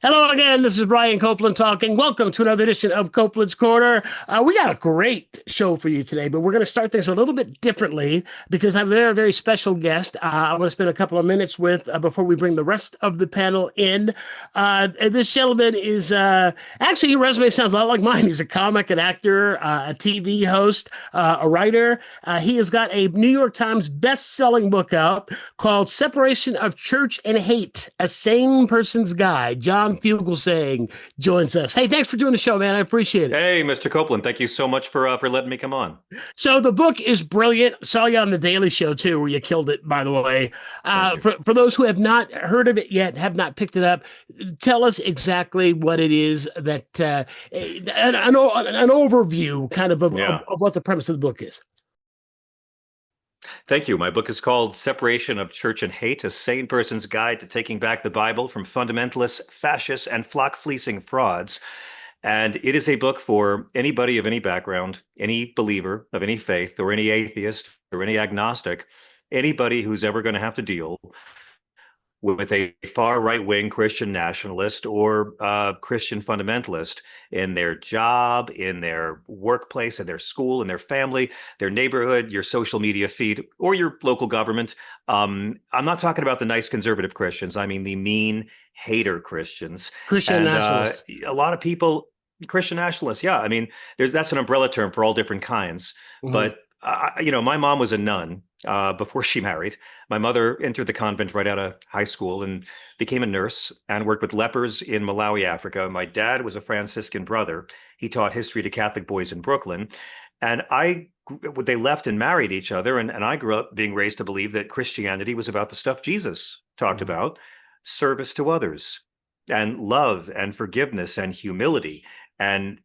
Hello again. This is Brian Copeland talking. Welcome to another edition of Copeland's Corner. We got a great show for you today, but we're going to start things a little bit differently because I have a very, very special guest. I want to spend a couple of minutes with before we bring the rest of the panel in. This gentleman is actually, your resume sounds a lot like mine. He's a comic, an actor, a TV host, a writer. He has got a New York Times best-selling book out called Separation of Church and Hate, A Sane Person's Guide. John Fugelsang joins us. Hey, thanks for doing the show, man. I appreciate it. Hey, Mr. Copeland, thank you so much for letting me come on. So the book is brilliant. Saw you on the Daily Show too, where you killed it, by the way. For those who have not heard of it yet, have not picked it up, tell us exactly what it is that an overview kind of what the premise of the book is. Thank you. My book is called Separation of Church and Hate, A Sane Person's Guide to Taking Back the Bible from Fundamentalists, Fascists, and Flock-Fleecing Frauds. And it is a book for anybody of any background, any believer of any faith, or any atheist, or any agnostic, anybody who's ever going to have to deal with a far right-wing Christian nationalist or Christian fundamentalist in their job, in their workplace, in their school, in their family, their neighborhood, your social media feed, or your local government. I'm not talking about the nice conservative Christians. I mean the mean hater Christians. Christian nationalists. A lot of people, Christian nationalists, yeah. I mean, that's an umbrella term for all different kinds. Mm-hmm. But my mom was a nun before she married. My mother entered the convent right out of high school and became a nurse and worked with lepers in Malawi, Africa. My dad was a Franciscan brother. He taught history to Catholic boys in Brooklyn. And they left and married each other. And I grew up being raised to believe that Christianity was about the stuff Jesus talked about: service to others and love and forgiveness and humility and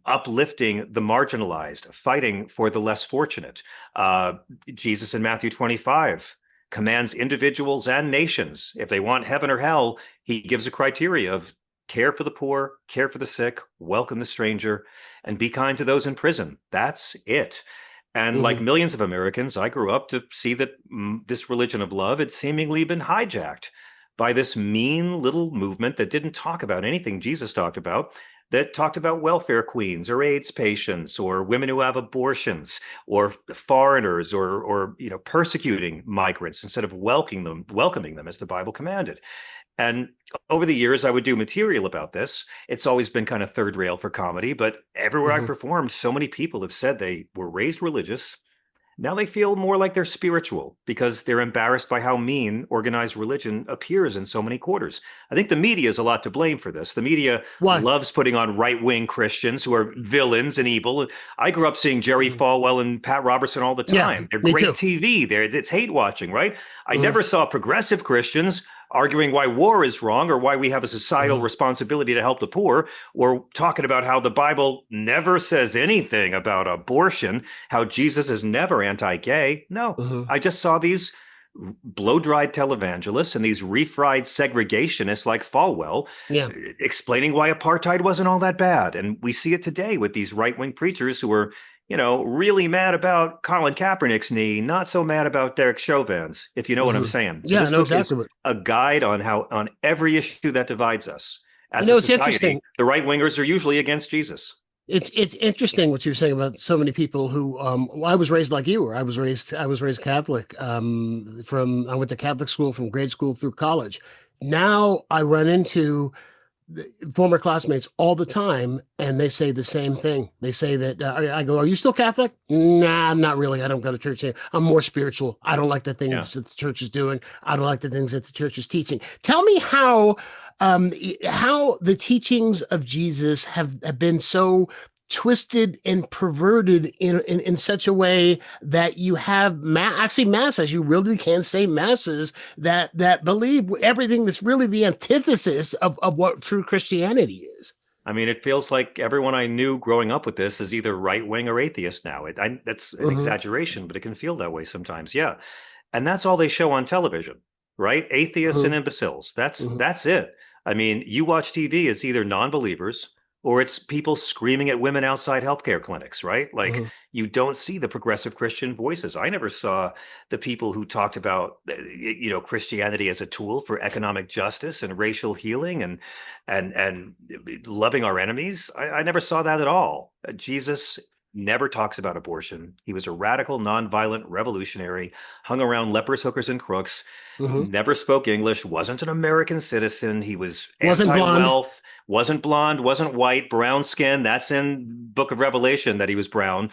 uplifting the marginalized, fighting for the less fortunate. Jesus in Matthew 25 commands individuals and nations, if they want heaven or hell, he gives a criteria of care for the poor, care for the sick, welcome the stranger, and be kind to those in prison. That's it. And like millions of Americans, I grew up to see that this religion of love had seemingly been hijacked by this mean little movement that didn't talk about anything Jesus talked about, that talked about welfare queens or AIDS patients or women who have abortions or foreigners or persecuting migrants instead of welcoming them as the Bible commanded. And over the years, I would do material about this. It's always been kind of third rail for comedy, but everywhere I performed, so many people have said they were raised religious. Now they feel more like they're spiritual because they're embarrassed by how mean organized religion appears in so many quarters. I think the media is a lot to blame for this. The media loves putting on right-wing Christians who are villains and evil. I grew up seeing Jerry Falwell and Pat Robertson all the time. They're great TV. It's hate watching, right? I never saw progressive Christians arguing why war is wrong or why we have a societal responsibility to help the poor, or talking about how the Bible never says anything about abortion, how Jesus is never anti-gay. No, I just saw these blow-dried televangelists and these refried segregationists like Falwell explaining why apartheid wasn't all that bad. And we see it today with these right-wing preachers who are really mad about Colin Kaepernick's knee, not so mad about Derek Chauvin's, if you know what I'm saying. So this book is a guide on every issue that divides us. As a society, the right wingers are usually against Jesus. It's interesting what you're saying about so many people who I was raised like you were. I was raised Catholic. I went to Catholic school from grade school through college. Now I run into former classmates all the time, and they say the same thing. They say that I go, "Are you still Catholic?" Nah, I'm not really. I don't go to church. I'm more spiritual. I don't like the things that the church is doing. I don't like the things that the church is teaching. Tell me how the teachings of Jesus have been so twisted and perverted in such a way that you have masses, you really can say masses that believe everything that's really the antithesis of what true Christianity is. I mean, it feels like everyone I knew growing up with this is either right-wing or atheist now. That's an exaggeration, but it can feel that way sometimes. Yeah. And that's all they show on television, right? Atheists and imbeciles. That's it. I mean, you watch TV, it's either non-believers or it's people screaming at women outside healthcare clinics, right? Like, Hmm. you don't see the progressive Christian voices. I never saw the people who talked about, Christianity as a tool for economic justice and racial healing and loving our enemies. I never saw that at all. Jesus never talks about abortion. He was a radical, nonviolent revolutionary, hung around lepers, hookers, and crooks, Hmm. never spoke English, wasn't an American citizen. He was Wasn't blonde. anti-wealth, wasn't blonde, wasn't white, brown skin. That's in Book of Revelation that he was brown.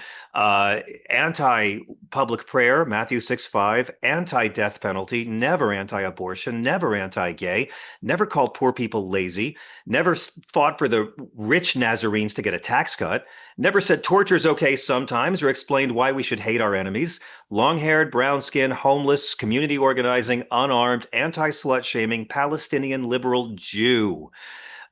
Anti-public prayer, Matthew 6:5, anti-death penalty, never anti-abortion, never anti-gay, never called poor people lazy, never fought for the rich Nazarenes to get a tax cut, never said torture's okay sometimes or explained why we should hate our enemies. Long-haired, brown-skinned, homeless, community organizing, unarmed, anti-slut shaming, Palestinian liberal Jew.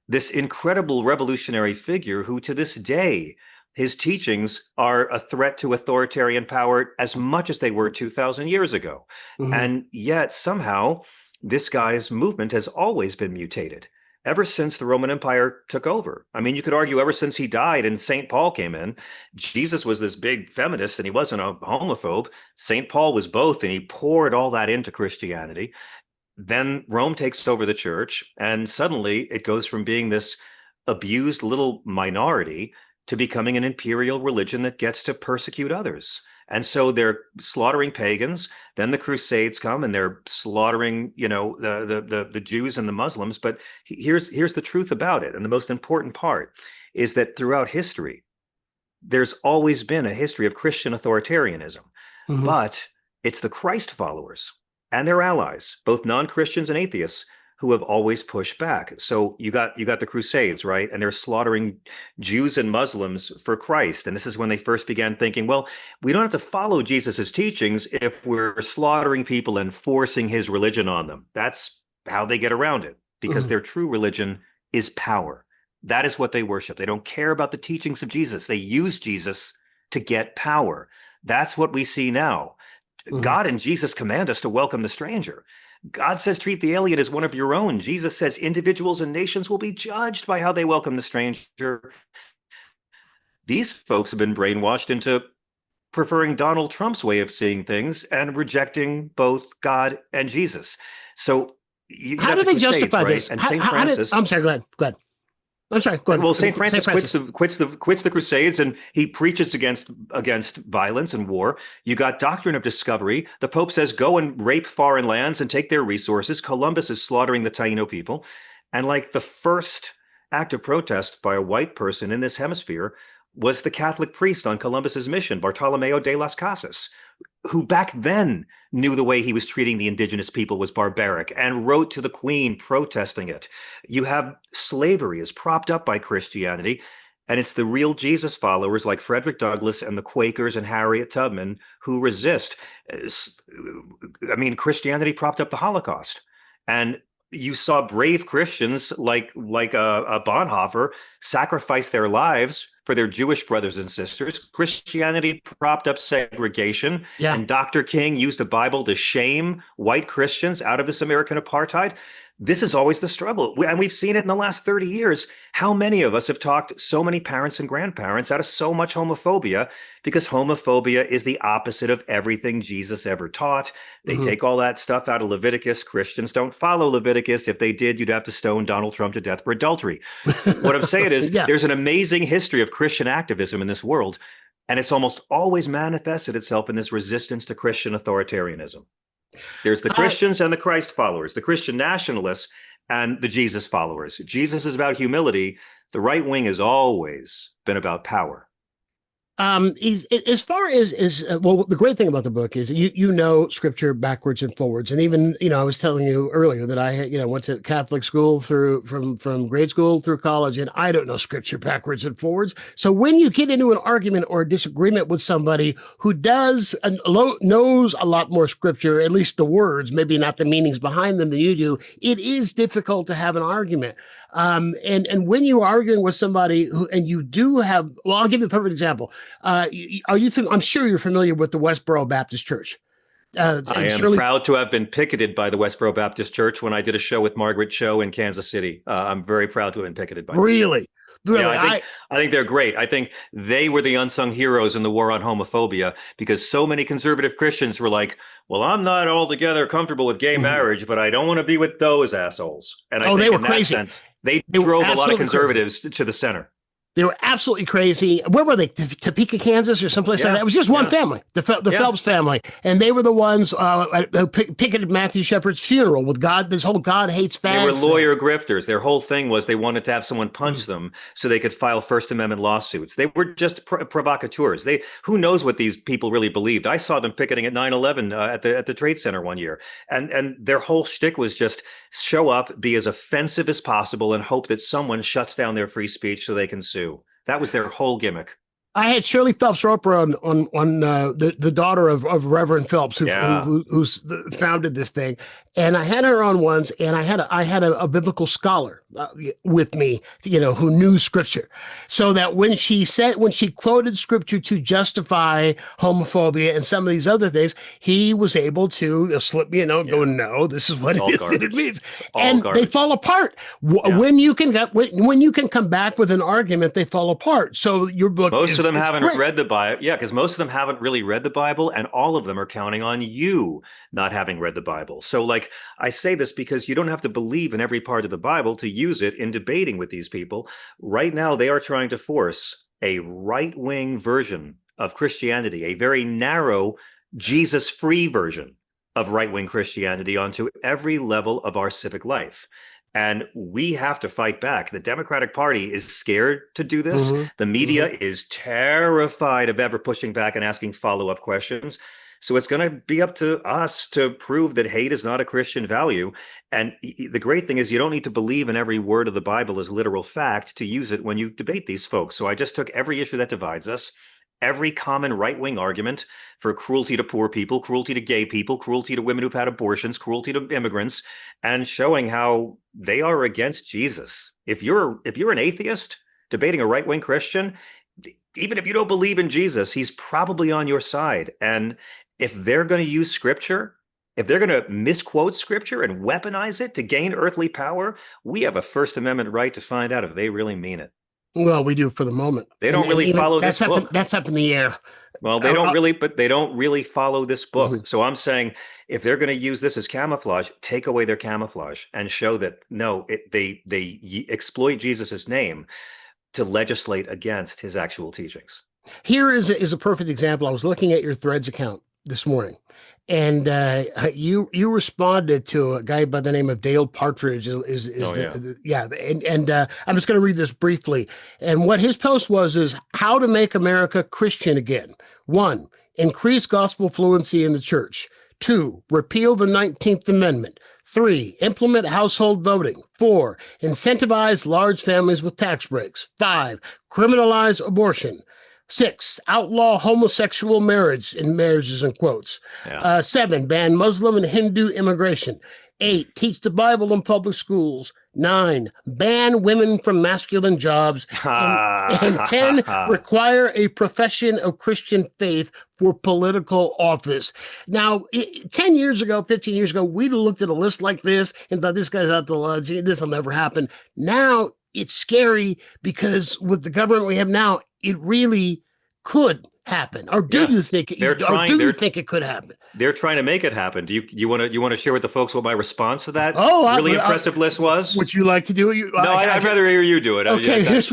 This incredible revolutionary figure who, to this day, his teachings are a threat to authoritarian power as much as they were 2,000 years ago. Hmm. And yet, somehow, this guy's movement has always been mutated ever since the Roman Empire took over. I mean, you could argue ever since he died and St. Paul came in. Jesus was this big feminist and he wasn't a homophobe. St. Paul was both, and he poured all that into Christianity. Then Rome takes over the church, and suddenly it goes from being this abused little minority to becoming an imperial religion that gets to persecute others. And so they're slaughtering pagans. Then the Crusades come and they're slaughtering, the Jews and the Muslims. But here's the truth about it. And the most important part is that throughout history, there's always been a history of Christian authoritarianism. Hmm. But it's the Christ followers and their allies, both non-Christians and atheists, who have always pushed back. So you got the Crusades, right? And they're slaughtering Jews and Muslims for Christ. And this is when they first began thinking, well, we don't have to follow Jesus's teachings if we're slaughtering people and forcing his religion on them. That's how they get around it, because Hmm. their true religion is power. That is what they worship. They don't care about the teachings of Jesus. They use Jesus to get power. That's what we see now. Hmm. God and Jesus command us to welcome the stranger. God says treat the alien as one of your own. Jesus says individuals and nations will be judged by how they welcome the stranger. These folks have been brainwashed into preferring Donald Trump's way of seeing things and rejecting both God and Jesus. So you How got do the they Crusades, justify right? this? And St. Francis. I'm sorry. Go ahead. Go ahead. I'm sorry. Go Well, ahead. St. St. Francis Francis. quits the Crusades, and he preaches against violence and war. You got doctrine of discovery. The Pope says go and rape foreign lands and take their resources. Columbus is slaughtering the Taino people, and like the first act of protest by a white person in this hemisphere was the Catholic priest on Columbus's mission, Bartolomeo de las Casas, who back then knew the way he was treating the indigenous people was barbaric and wrote to the Queen protesting it. You have slavery is propped up by Christianity, and it's the real Jesus followers like Frederick Douglass and the Quakers and Harriet Tubman who resist. I mean, Christianity propped up the Holocaust, and you saw brave Christians like Bonhoeffer sacrifice their lives for their Jewish brothers and sisters. Christianity propped up segregation, Yeah. and Dr. King used the Bible to shame white Christians out of this American apartheid. This is always the struggle. And we've seen it in the last 30 years. How many of us have talked so many parents and grandparents out of so much homophobia, because homophobia is the opposite of everything Jesus ever taught. They Hmm. take all that stuff out of Leviticus. Christians don't follow Leviticus. If they did, you'd have to stone Donald Trump to death for adultery. What I'm saying is Yeah. there's an amazing history of Christian activism in this world, and it's almost always manifested itself in this resistance to Christian authoritarianism. There's the Uh, Christians and the Christ followers, the Christian nationalists and the Jesus followers. Jesus is about humility. The right wing has always been about power. As far as well, the great thing about the book is you know scripture backwards and forwards, and even I was telling you earlier that I had went to Catholic school through from grade school through college, and I don't know scripture backwards and forwards. So when you get into an argument or a disagreement with somebody who does knows a lot more scripture, at least the words, maybe not the meanings behind them than you do, it is difficult to have an argument. And when you're arguing with somebody who, and you do have, well, I'll give you a perfect example. I'm sure you're familiar with the Westboro Baptist Church. I And am surely, proud to have been picketed by the Westboro Baptist Church when I did a show with Margaret Cho in Kansas City. I'm very proud to have been picketed by them. really. Really, Yeah, I think they're great. I think they were the unsung heroes in the war on homophobia because so many conservative Christians were like, "Well, I'm not altogether comfortable with gay Mhm. marriage, but I don't want to be with those assholes." And I Oh, they think were in that crazy. sense, they They were drove a lot of absolutely crazy. conservatives to the center. They were absolutely crazy. Where were they? Topeka, Kansas, or someplace like that. Yeah, It was just one yeah, family, the yeah. Phelps family, and they were the ones who picketed Matthew Shepard's funeral with God. This whole God hates They were fags thing. lawyer grifters. Their whole thing was they wanted to have someone punch them so they could file First Amendment lawsuits. They were just provocateurs. Who knows what these people really believed? I saw them picketing at 9/11 at the Trade Center one year, and their whole shtick was just show up, be as offensive as possible, and hope that someone shuts down their free speech so they can sue. That was their whole gimmick. I had Shirley Phelps Roper on the daughter of Reverend Phelps Yeah. who's founded this thing, and I had her on once, and I had a biblical scholar with me, who knew scripture, so that when she quoted scripture to justify homophobia and some of these other things, he was able to slip me a note, Yeah. going, "No, this is what All it is that it garbage. means," All and they garbage. fall apart Yeah. when you can come back with an argument. They fall apart. So your book Most of them haven't great. read the Bible. Yeah, because most of them haven't really read the Bible, and all of them are counting on you not having read the Bible. So, like, I say this because you don't have to believe in every part of the Bible to use it in debating with these people. Right now, they are trying to force a right-wing version of Christianity, a very narrow, Jesus-free version of right-wing Christianity onto every level of our civic life. And we have to fight back. The Democratic Party is scared to do this. Mhm. The media is terrified of ever pushing back and asking follow-up questions. So it's going to be up to us to prove that hate is not a Christian value. And the great thing is you don't need to believe in every word of the Bible as literal fact to use it when you debate these folks. So I just took every issue that divides us, every common right-wing argument for cruelty to poor people, cruelty to gay people, cruelty to women who've had abortions, cruelty to immigrants, and showing how they are against Jesus. If you're an atheist debating a right-wing Christian, even if you don't believe in Jesus, he's probably on your side. And if they're going to use scripture, if they're going to misquote scripture and weaponize it to gain earthly power, we have a First Amendment right to find out if they really mean it. Well, we do for the moment. They don't really follow this book. That's up in the air. Well, they don't really, but they don't really follow this book. Mhm. So I'm saying if they're going to use this as camouflage, take away their camouflage and show that no, they exploit Jesus's name to legislate against his actual teachings. Here is a perfect example. I was looking at your Threads account this morning, and you responded to a guy by the name of Dale Partridge. And I'm just going to read this briefly. And what his post was is how to make America Christian again. 1, increase gospel fluency in the church. 2, repeal the 19th Amendment. 3, implement household voting. 4, incentivize large families with tax breaks. 5, criminalize abortion. 6, outlaw homosexual marriage, and marriages in quotes. Yeah. 7, ban Muslim and Hindu immigration. 8, teach the Bible in public schools. 9, ban women from masculine jobs. And 10, require a profession of Christian faith for political office. Now, 10 years ago, 15 years ago, we'd looked at a list like this and thought this guy's out the lodge. This will never happen. Now, it's scary because with the government we have now, it really could happen. Or do you think it could happen? They're trying to make it happen. Do you want to share with the folks what my response to that impressive list was? Would you like to do it? I'd rather hear you do it. Okay, here's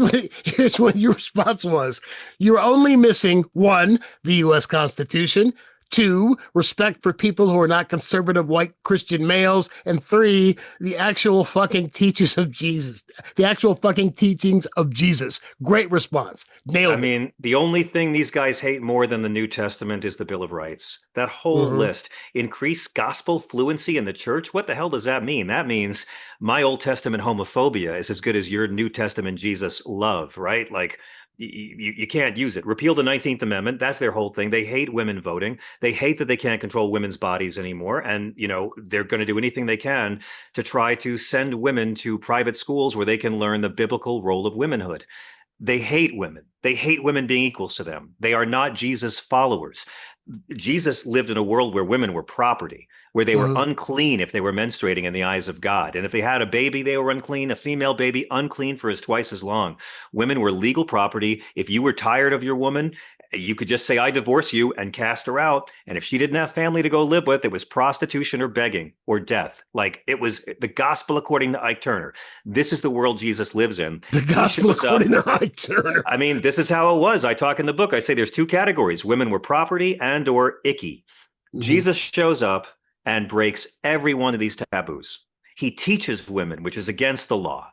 what your response was. You're only missing 1, the U.S. Constitution. 2, respect for people who are not conservative white Christian males. And 3, the actual fucking teachings of Jesus. The actual fucking teachings of Jesus. Great response. Nailed it. I mean, the only thing these guys hate more than the New Testament is the Bill of Rights. That whole list. Increase gospel fluency in the church? What the hell does that mean? That means my Old Testament homophobia is as good as your New Testament Jesus love, right? Like, you can't use it. Repeal the 19th Amendment. That's their whole thing. They hate women voting. They hate that they can't control women's bodies anymore. And, they're going to do anything they can to try to send women to private schools where they can learn the biblical role of womanhood. They hate women. They hate women being equals to them. They are not Jesus followers. Jesus lived in a world where women were property, where they were unclean if they were menstruating in the eyes of God. And if they had a baby, they were unclean, a female baby, unclean for twice as long. Women were legal property. If you were tired of your woman, you could just say, I divorce you, and cast her out. And if she didn't have family to go live with, it was prostitution or begging or death. Like, it was the gospel according to Ike Turner. This is the world Jesus lives in. The gospel according to Ike Turner. I mean, this is how it was. I talk in the book. I say there's two categories. Women were property and or icky. Jesus shows up and breaks every one of these taboos. He teaches women, which is against the law.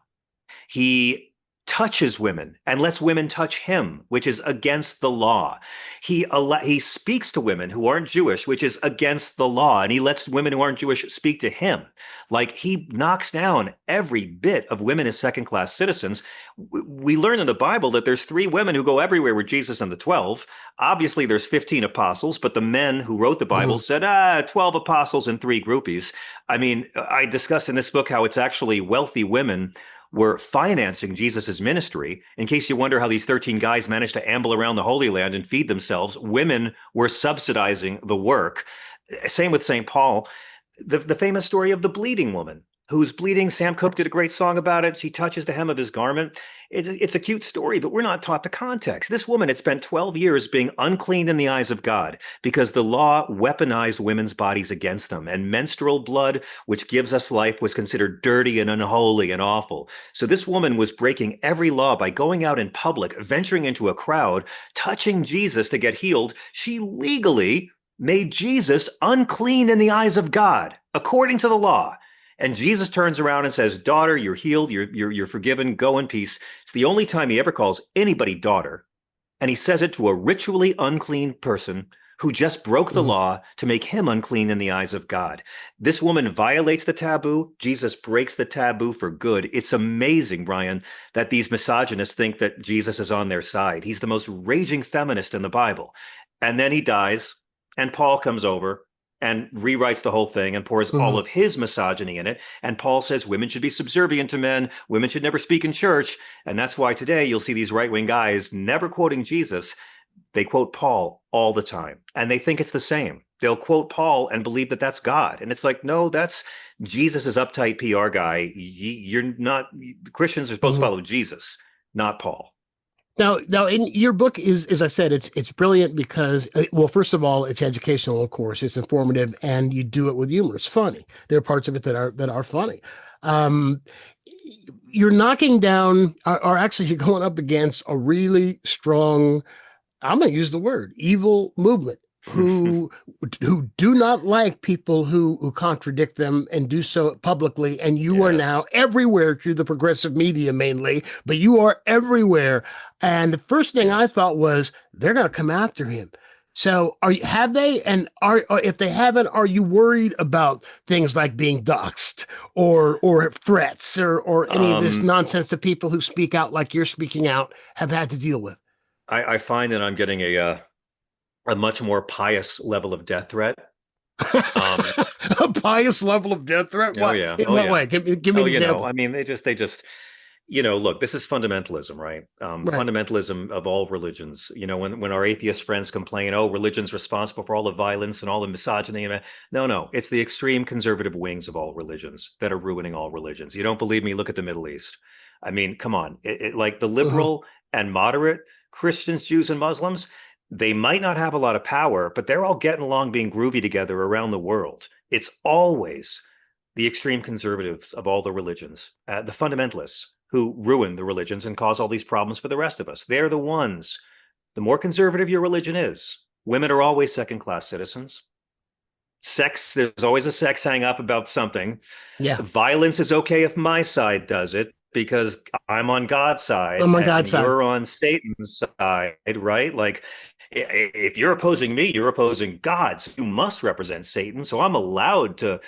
He touches women and lets women touch him, which is against the law. He speaks to women who aren't Jewish, which is against the law, and he lets women who aren't Jewish speak to him. Like, he knocks down every bit of women as second-class citizens. We learn in the Bible that there's 3 women who go everywhere with Jesus and the 12. Obviously, there's 15 apostles, but the men who wrote the Bible said, 12 apostles and 3 groupies. I mean, I discuss in this book how it's actually wealthy women were financing Jesus's ministry. In case you wonder how these 13 guys managed to amble around the Holy Land and feed themselves, women were subsidizing the work. Same with St. Paul. The famous story of the bleeding woman who's bleeding. Sam Cooke did a great song about it. She touches the hem of his garment. It's a cute story, but we're not taught the context. This woman had spent 12 years being unclean in the eyes of God because the law weaponized women's bodies against them. And menstrual blood, which gives us life, was considered dirty and unholy and awful. So this woman was breaking every law by going out in public, venturing into a crowd, touching Jesus to get healed. She legally made Jesus unclean in the eyes of God, according to the law. And Jesus turns around and says, daughter, you're healed, you're forgiven, go in peace. It's the only time he ever calls anybody daughter. And he says it to a ritually unclean person who just broke the law to make him unclean in the eyes of God. This woman violates the taboo. Jesus breaks the taboo for good. It's amazing, Brian, that these misogynists think that Jesus is on their side. He's the most raging feminist in the Bible. And then he dies, and Paul comes over and rewrites the whole thing and pours all of his misogyny in it. And Paul says women should be subservient to men. Women should never speak in church. And that's why today you'll see these right-wing guys never quoting Jesus. They quote Paul all the time. And they think it's the same. They'll quote Paul and believe that that's God. And it's like, no, that's Jesus's uptight PR guy. You're not, Christians are supposed to follow Jesus, not Paul. Now, in your book is, as I said, it's brilliant because, well, first of all, it's educational, of course, it's informative, and you do it with humor. It's funny. There are parts of it that are funny. You're knocking down, or actually, you're going up against a really strong, I'm going to use the word, evil movement who do not like people who contradict them and do so publicly. And you are now everywhere through the progressive media mainly, but you are everywhere. And the first thing I thought was they're going to come after him. So have they? And if they haven't, are you worried about things like being doxxed or threats or any of this nonsense that people who speak out like you're speaking out have had to deal with? I find that I'm getting a much more pious level of death threat. A pious level of death threat? What? Oh yeah. In what way? Give me an example. I mean, they just, look, this is fundamentalism, right? Fundamentalism of all religions. When our atheist friends complain, oh, religion's responsible for all the violence and all the misogyny. No, it's the extreme conservative wings of all religions that are ruining all religions. You don't believe me? Look at the Middle East. I mean, come on. Like the liberal and moderate Christians, Jews, and Muslims, they might not have a lot of power, but they're all getting along being groovy together around the world. It's always the extreme conservatives of all the religions, the fundamentalists who ruin the religions and cause all these problems for the rest of us. They're the ones. The more conservative your religion is, women are always second-class citizens. Sex, there's always a sex hang up about something. Yeah. Violence is okay if my side does it, because I'm on God's side. I'm on God's side. You're on Satan's side, right? Like, if you're opposing me, you're opposing God. So you must represent Satan. So I'm allowed to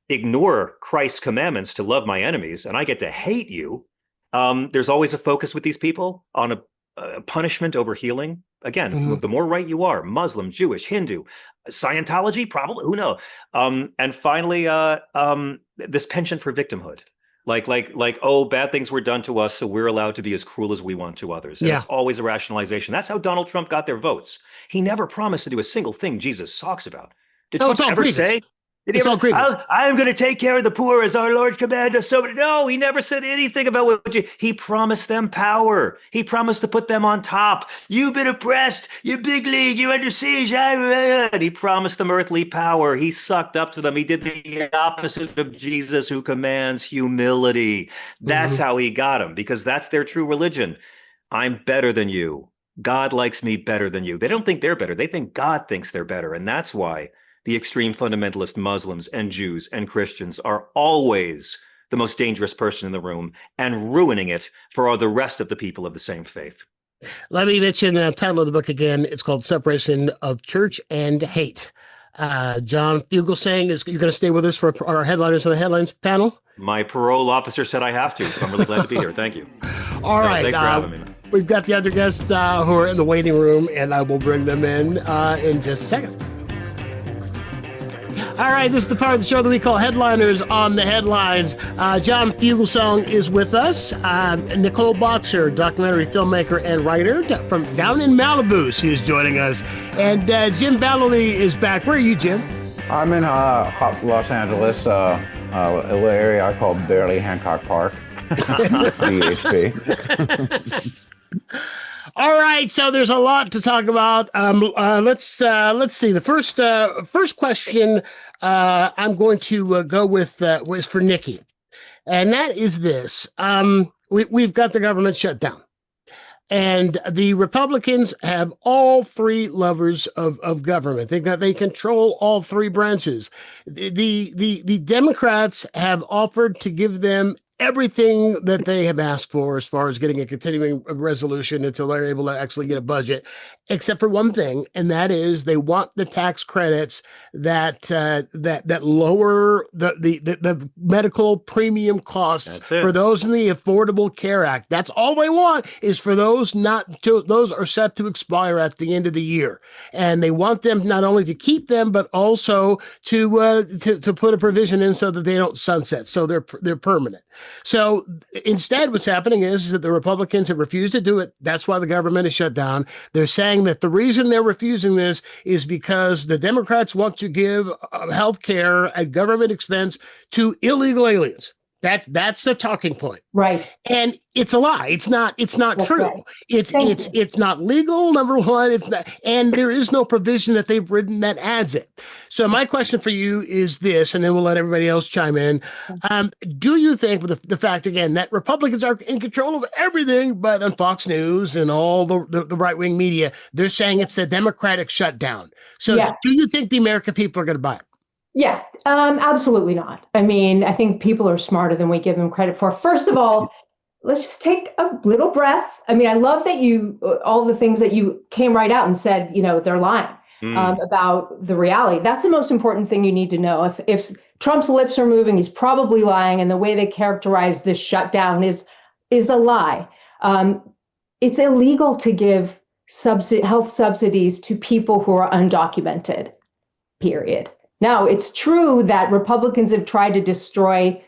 ignore Christ's commandments to love my enemies, and I get to hate you. There's always a focus with these people on a punishment over healing. Again, the more right you are, Muslim, Jewish, Hindu, Scientology, probably, who knows? And finally, this penchant for victimhood. Oh, bad things were done to us, so we're allowed to be as cruel as we want to others. And Yeah. it's always a rationalization. That's how Donald Trump got their votes. He never promised to do a single thing Jesus talks about. Did No, Trump it's all ever grievance. say? Did he It's ever? all grievance. I'm going to take care of the poor as our Lord commanded us. So no, he never said anything about what he promised them power. He promised to put them on top. You've been oppressed. You're big league. You're under siege. And he promised them earthly power. He sucked up to them. He did the opposite of Jesus, who commands humility. That's how he got them, because that's their true religion. I'm better than you. God likes me better than you. They don't think they're better. They think God thinks they're better. And that's why the extreme fundamentalist Muslims and Jews and Christians are always the most dangerous person in the room and ruining it for all the rest of the people of the same faith. Let me mention the title of the book again. It's called Separation of Church and Hate. John Fugelsang, you're going to stay with us for our headliners on the headlines panel? My parole officer said I have to, so I'm really glad to be here. Thank you. All right. Thanks for having me. We've got the other guests who are in the waiting room, and I will bring them in just a second. All right, this is the part of the show that we call Headliners on the Headlines. John Fugelsang is with us. Nicole Boxer, documentary filmmaker and writer from down in Malibu, she is joining us. And Jim Vallely is back. Where are you, Jim? I'm in Los Angeles, a little area I call Barely Hancock Park, BHP. All right, so there's a lot to talk about. Let's see. The first question I'm going to go with was for Nikki, and that is this: we've got the government shut down, and the Republicans have all three levers of government. They control all three branches. The Democrats have offered to give them everything that they have asked for as far as getting a continuing resolution until they're able to actually get a budget, except for one thing, and that is they want the tax credits that lower the medical premium costs for those in the Affordable Care Act. That's all they want, is for those those are set to expire at the end of the year, and they want them not only to keep them but also to put a provision in so that they don't sunset, so they're permanent. So instead, what's happening is that the Republicans have refused to do it. That's why the government is shut down. They're saying that the reason they're refusing this is because the Democrats want to give health care at government expense to illegal aliens. That's the talking point. Right. And it's a lie. It's not That's true. right. It's not legal, number one. It's not, and there is no provision that they've written that adds it. So my question for you is this, and then we'll let everybody else chime in. Do you think, with the fact again that Republicans are in control of everything, but on Fox News and all the right-wing media, they're saying it's the Democratic shutdown. So do you think the American people are going to buy it? Yeah, absolutely not. I mean, I think people are smarter than we give them credit for. First of all, let's just take a little breath. I mean, I love that all the things that you came right out and said, they're lying about the reality. That's the most important thing you need to know. If Trump's lips are moving, he's probably lying. And the way they characterize this shutdown is a lie. It's illegal to give health subsidies to people who are undocumented, period. Now, it's true that Republicans have tried to destroy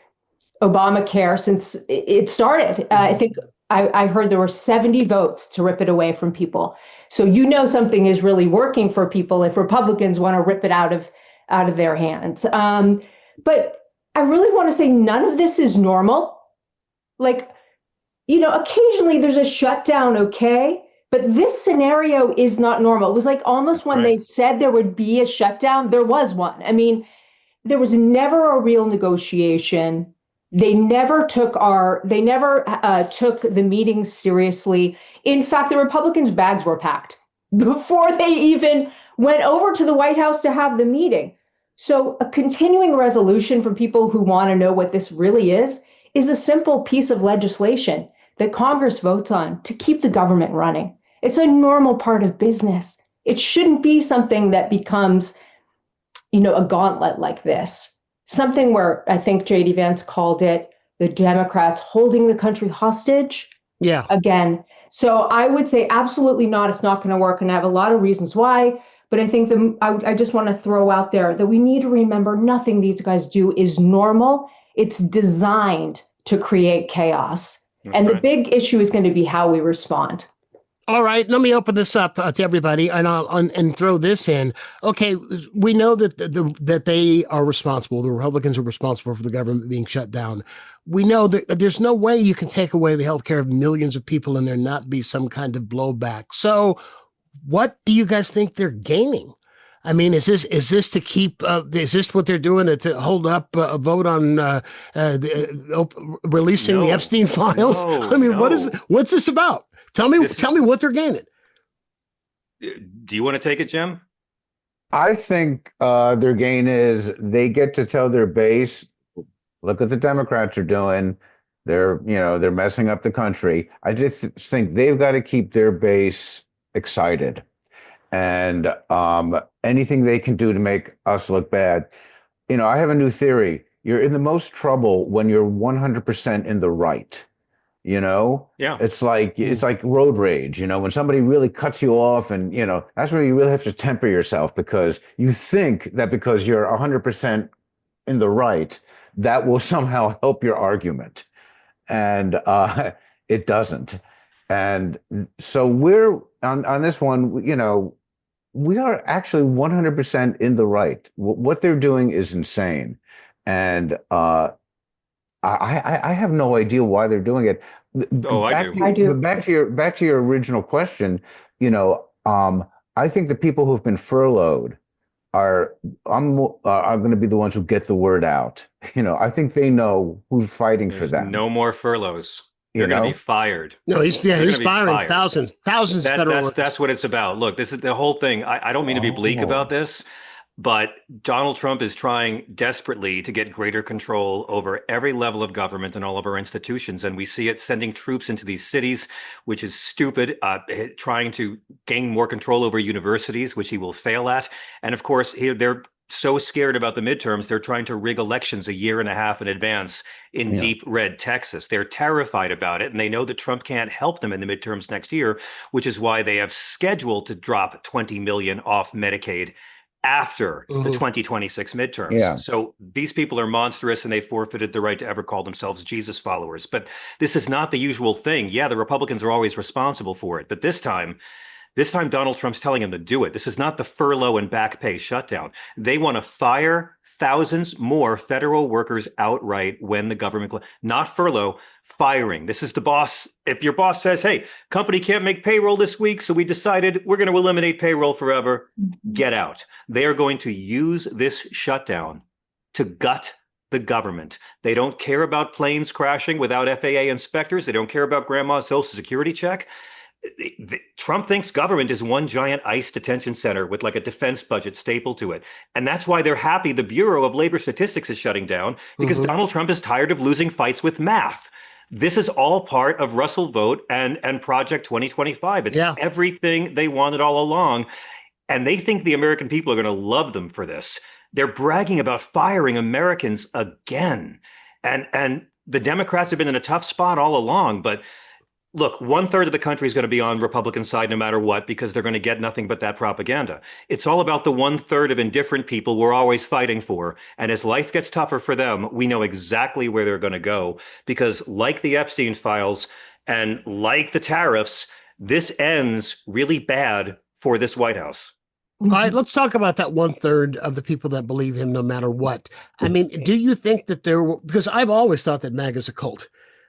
Obamacare since it started. I think I heard there were 70 votes to rip it away from people. So something is really working for people if Republicans want to rip it out of their hands. But I really want to say none of this is normal. Occasionally there's a shutdown, okay? But this scenario is not normal. It was like almost when they said there would be a shutdown, there was one. I mean, there was never a real negotiation. They never took the meetings seriously. In fact, the Republicans' bags were packed before they even went over to the White House to have the meeting. So a continuing resolution for people who want to know what this really is a simple piece of legislation that Congress votes on to keep the government running. It's a normal part of business. It shouldn't be something that becomes, a gauntlet like this. Something where I think J.D. Vance called it the Democrats holding the country hostage. Yeah. Again. So I would say absolutely not. It's not going to work. And I have a lot of reasons why. But I think I just want to throw out there that we need to remember nothing these guys do is normal. It's designed to create chaos. That's And the right. big issue is going to be how we respond. All right, let me open this up to everybody, and and throw this in. Okay, we know that that they are responsible. The Republicans are responsible for the government being shut down. We know that there's no way you can take away the health care of millions of people and there not be some kind of blowback. So, what do you guys think they're gaining? I mean, is this to keep? Is this what they're doing to hold up a vote on releasing the Epstein files? I mean, what's this about? Tell me what they're gaining. Do you want to take it, Jim? I think their gain is they get to tell their base, look what the Democrats are doing. They're messing up the country. I just think they've got to keep their base excited, and anything they can do to make us look bad. I have a new theory. You're in the most trouble when you're 100% in the right. Yeah. It's like road rage, when somebody really cuts you off, and that's where you really have to temper yourself, because you think that because you're 100% in the right, that will somehow help your argument, and it doesn't. And so we're on this one, we are actually 100% in the right. What they're doing is insane, and I have no idea why they're doing it. Oh, I do. I do. But back to your original question, I think the people who've been furloughed are going to be the ones who get the word out. I think they know who's fighting for them. No more furloughs. They're going to be fired. No, he's firing thousands of federal workers. That's what it's about. Look, this is the whole thing. I don't mean to be bleak about this, but Donald Trump is trying desperately to get greater control over every level of government and all of our institutions. And we see it sending troops into these cities, which is stupid, trying to gain more control over universities, which he will fail at. And of course, they're so scared about the midterms, they're trying to rig elections a year and a half in advance in deep red Texas. They're terrified about it, and they know that Trump can't help them in the midterms next year, which is why they have scheduled to drop 20 million off Medicaid after the 2026 midterms. Yeah. So these people are monstrous, and they forfeited the right to ever call themselves Jesus followers. But this is not the usual thing. Yeah, the Republicans are always responsible for it, but this time Donald Trump's telling him to do it. This is not the furlough and back pay shutdown. They want to fire thousands more federal workers outright when the government, not furlough, firing. This is the boss. If your boss says, hey, company can't make payroll this week, so we decided we're going to eliminate payroll forever, get out. They are going to use this shutdown to gut the government. They don't care about planes crashing without FAA inspectors. They don't care about grandma's Social Security check. Trump thinks government is one giant ICE detention center with like a defense budget stapled to it. And that's why they're happy the Bureau of Labor Statistics is shutting down, because Donald Trump is tired of losing fights with math. This is all part of Russell Vote and Project 2025. It's everything they wanted all along. And they think the American people are going to love them for this. They're bragging about firing Americans again. And the Democrats have been in a tough spot all along, but look, 1/3 of the country is going to be on Republican side no matter what, because they're going to get nothing but that propaganda. It's all about the 1/3 of indifferent people we're always fighting for. And as life gets tougher for them, we know exactly where they're going to go, because like the Epstein files and like the tariffs, this ends really bad for this White House. All right, let's talk about that 1/3 of the people that believe him no matter what. I mean, do you think that because I've always thought that MAGA is a cult.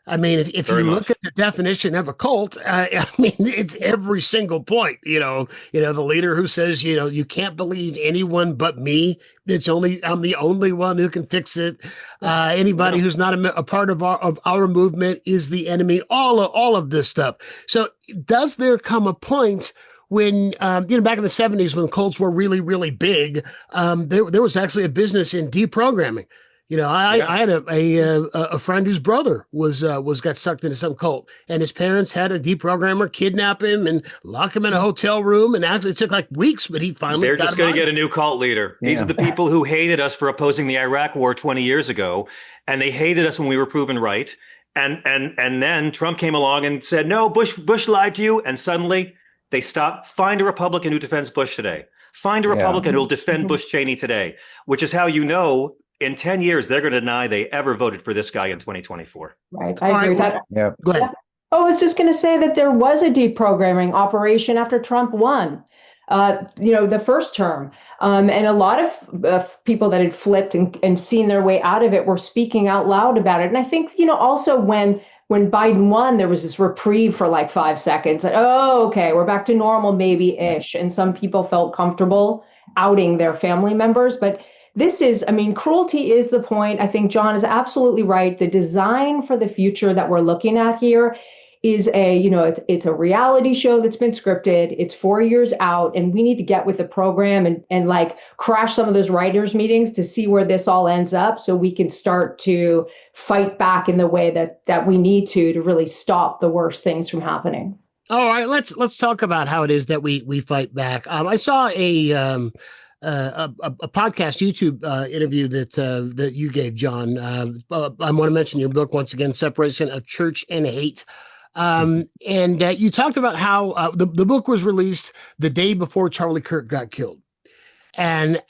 I mean, if you look at the definition of a cult, I mean, it's every single point. The leader who says, you can't believe anyone but me. I'm the only one who can fix it. Anybody who's not a part of our movement is the enemy. All of this stuff. So, does there come a point when back in the 70s, when cults were really, really big, there was actually a business in deprogramming. I had a friend whose brother got sucked into some cult, and his parents had a deprogrammer kidnap him and lock him in a hotel room. And actually, it took like weeks, but he finally. They're just going to get a new cult leader. Yeah. These are the people who hated us for opposing the Iraq War 20 years ago, and they hated us when we were proven right. And then Trump came along and said, "No, Bush lied to you," and suddenly they stopped. Find a Republican who defends Bush today. Find a Republican who will defend Bush Cheney today, which is how in 10 years, they're going to deny they ever voted for this guy in 2024. Right. I agree with that. Yeah. Go ahead. Oh, I was just going to say that there was a deprogramming operation after Trump won, the first term. And a lot of people that had flipped and seen their way out of it were speaking out loud about it. And I think, also when Biden won, there was this reprieve for like 5 seconds. Like, oh, okay, we're back to normal, maybe-ish. And some people felt comfortable outing their family members. But cruelty is the point. I think John is absolutely right. The design for the future that we're looking at here is it's a reality show that's been scripted. It's 4 years out, and we need to get with the program and like crash some of those writers' meetings to see where this all ends up, so we can start to fight back in the way that we need to really stop the worst things from happening. All right, let's talk about how it is that we fight back. I saw a podcast YouTube interview that you gave, John. I want to mention your book once again, Separation of Church and Hate. And you talked about how the book was released the day before Charlie Kirk got killed, and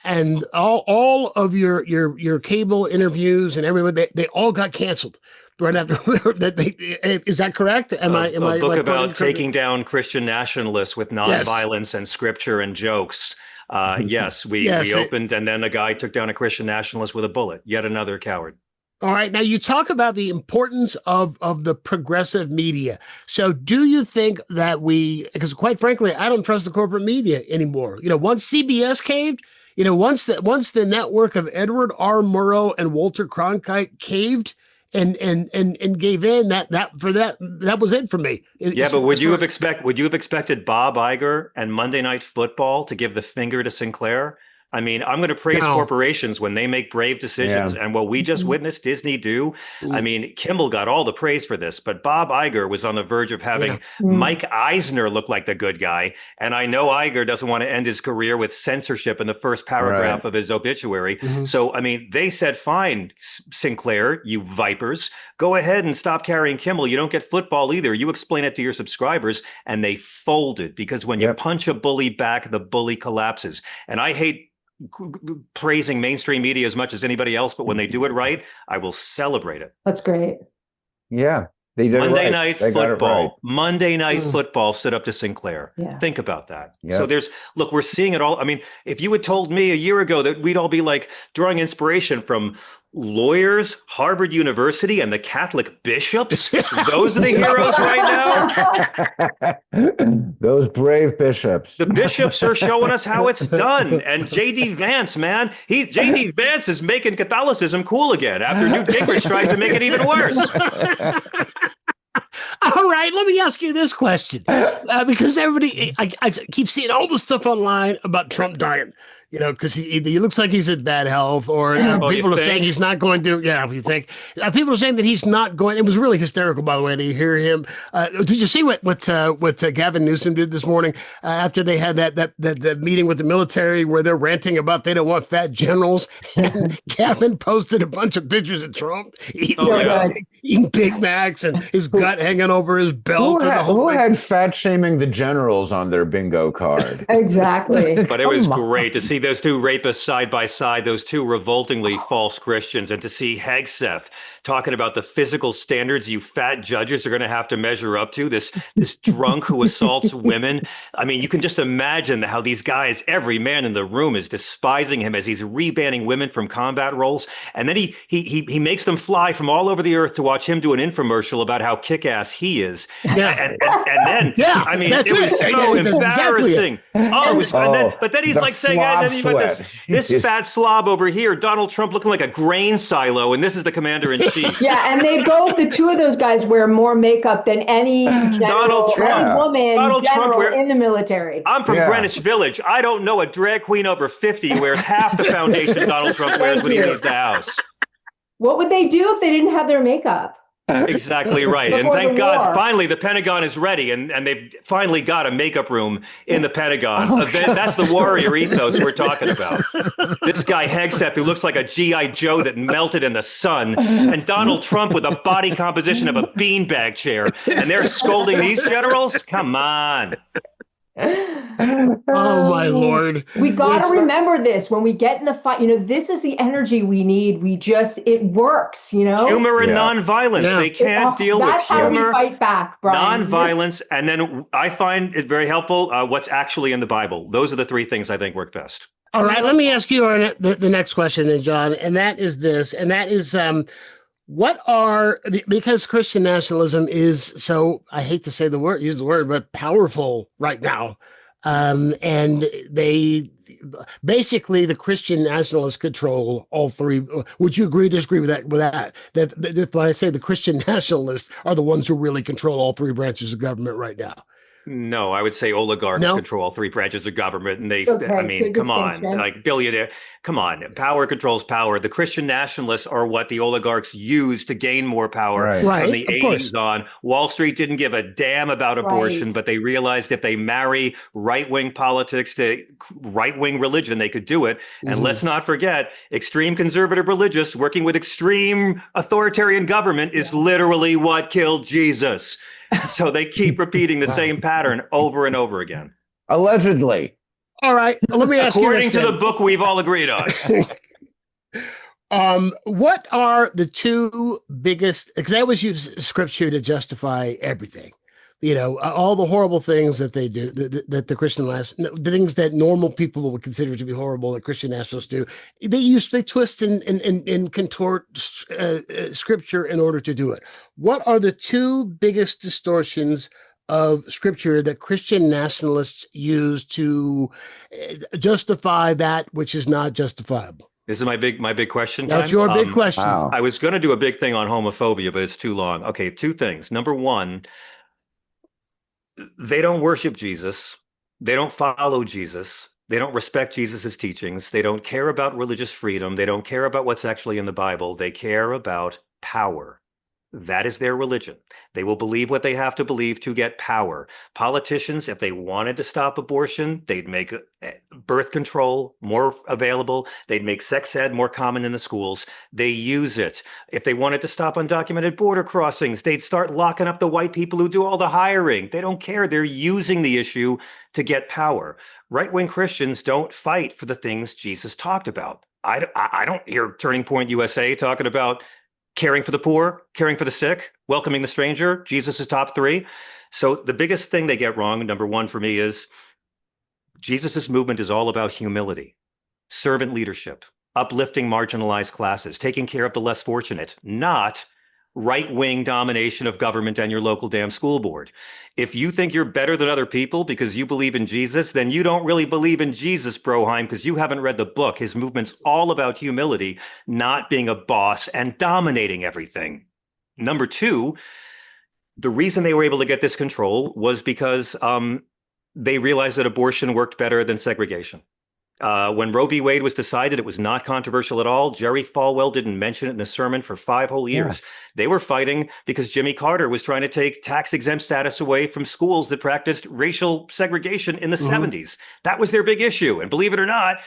all of your cable interviews and everyone, they all got canceled right after that. Is that correct? Am I a book about taking down Christian nationalists with nonviolence and scripture and jokes. Yes, we opened, and then a guy took down a Christian nationalist with a bullet. Yet another coward. All right. Now, you talk about the importance of the progressive media. So do you think that because quite frankly, I don't trust the corporate media anymore. Once CBS caved, once the network of Edward R. Murrow and Walter Cronkite caved and gave in, that was it for me. But would you have expected Bob Iger and Monday Night Football to give the finger to Sinclair? I mean, I'm going to praise corporations when they make brave decisions. Yeah. And what we just witnessed Disney do, I mean, Kimmel got all the praise for this, but Bob Iger was on the verge of having Mike Eisner look like the good guy. And I know Iger doesn't want to end his career with censorship in the first paragraph of his obituary. Mm-hmm. So, I mean, they said, fine, Sinclair, you vipers, go ahead and stop carrying Kimmel. You don't get football either. You explain it to your subscribers. And they folded, because when you punch a bully back, the bully collapses. And I hate praising mainstream media as much as anybody else, but when they do it right, I will celebrate it. That's great. Yeah, they did Monday it right. Night Football. Monday Night Football stood up to Sinclair. Yeah. Think about that. Yep. So we're seeing it all. I mean, if you had told me a year ago that we'd all be like drawing inspiration from lawyers, Harvard University, and the Catholic bishops, those are the heroes right now. Those brave bishops. The bishops are showing us how it's done. And J.D. Vance, man, J.D. Vance is making Catholicism cool again after Newt Gingrich tried to make it even worse. All right, let me ask you this question, because everybody, I keep seeing all the stuff online about Trump dying. Because he looks like he's in bad health, or people are saying he's not going to. Yeah, you think people are saying that he's not going. It was really hysterical, by the way, to hear him. Did you see what Gavin Newsom did this morning after they had that meeting with the military where they're ranting about they don't want fat generals? And Gavin posted a bunch of pictures of Trump eating Big Macs and his gut hanging over his belt. Who had fat shaming the generals on their bingo card? Exactly. But it was great to see those two rapists side by side, those two revoltingly false Christians, and to see Hegseth talking about the physical standards you fat judges are going to have to measure up to, this drunk who assaults women. I mean, you can just imagine how these guys, every man in the room is despising him as he's rebanning women from combat roles. And then he makes them fly from all over the earth to watch him do an infomercial about how kick-ass he is. Yeah. And then, I mean, it was so embarrassing. Exactly. But then he's like saying, this fat slob over here, Donald Trump, looking like a grain silo, and this is the commander-in-chief. Yeah, and the two of those guys wear more makeup than any general, any woman in the military. I'm from Greenwich Village. I don't know a drag queen over 50 who wears half the foundation Donald Trump wears when he leaves the house. What would they do if they didn't have their makeup? Exactly right. And thank God, finally, the Pentagon is ready, and they've finally got a makeup room in the Pentagon. That's the warrior ethos we're talking about. This guy Hegseth, who looks like a G.I. Joe that melted in the sun, and Donald Trump with a body composition of a beanbag chair, and they're scolding these generals? Come on. Oh my Lord. We got It's- to remember this when we get in the fight. This is the energy we need. It works, Humor and Yeah. nonviolence. Yeah. They can't deal with That's how we humor, fight back, Brian. nonviolence, and then I find it very helpful what's actually in the Bible. Those are the three things I think work best. All right, let me ask you the next question then, John, and that is this, and that is because Christian nationalism is so, I hate to use the word, but powerful right now. And basically the Christian nationalists control all three. Would you agree or disagree with that? That when I say the Christian nationalists are the ones who really control all three branches of government right now? No, I would say oligarchs control all three branches of government, and come on, like billionaire, come on, power controls power. The Christian nationalists are what the oligarchs use to gain more power. From the 80s on. Wall Street didn't give a damn about abortion, but they realized if they marry right-wing politics to right-wing religion, they could do it. And let's not forget, extreme conservative religious working with extreme authoritarian government is literally what killed Jesus. So they keep repeating the same pattern over and over again. Allegedly. All right. Let me ask you this. According to the book we've all agreed on. What are the two biggest, because I always use scripture to justify everything. All the horrible things that they do, that the the things that normal people would consider to be horrible that Christian nationalists do, they twist and contort scripture in order to do it. What are the two biggest distortions of scripture that Christian nationalists use to justify that which is not justifiable? This is my big question. That's your big question. Wow. I was going to do a big thing on homophobia, but it's too long. Okay, two things. Number one, they don't worship Jesus. They don't follow Jesus. They don't respect Jesus's teachings. They don't care about religious freedom. They don't care about what's actually in the Bible. They care about power. That is their religion. They will believe what they have to believe to get power. Politicians, if they wanted to stop abortion, they'd make birth control more available. They'd make sex ed more common in the schools. They use it. If they wanted to stop undocumented border crossings, they'd start locking up the white people who do all the hiring. They don't care. They're using the issue to get power. Right-wing Christians don't fight for the things Jesus talked about. I don't hear Turning Point USA talking about caring for the poor, caring for the sick, welcoming the stranger, Jesus' top three. So the biggest thing they get wrong, number one for me, is Jesus' movement is all about humility, servant leadership, uplifting marginalized classes, taking care of the less fortunate, not right-wing domination of government and your local damn school board. If you think you're better than other people because you believe in Jesus, then you don't really believe in Jesus, Broheim, because you haven't read the book. His movement's all about humility, not being a boss and dominating everything. Number two, the reason they were able to get this control was because they realized that abortion worked better than segregation. When Roe v. Wade was decided, it was not controversial at all. Jerry Falwell didn't mention it in a sermon for 5 whole years. Yeah. They were fighting because Jimmy Carter was trying to take tax-exempt status away from schools that practiced racial segregation in the 70s. That was their big issue. And believe it or not,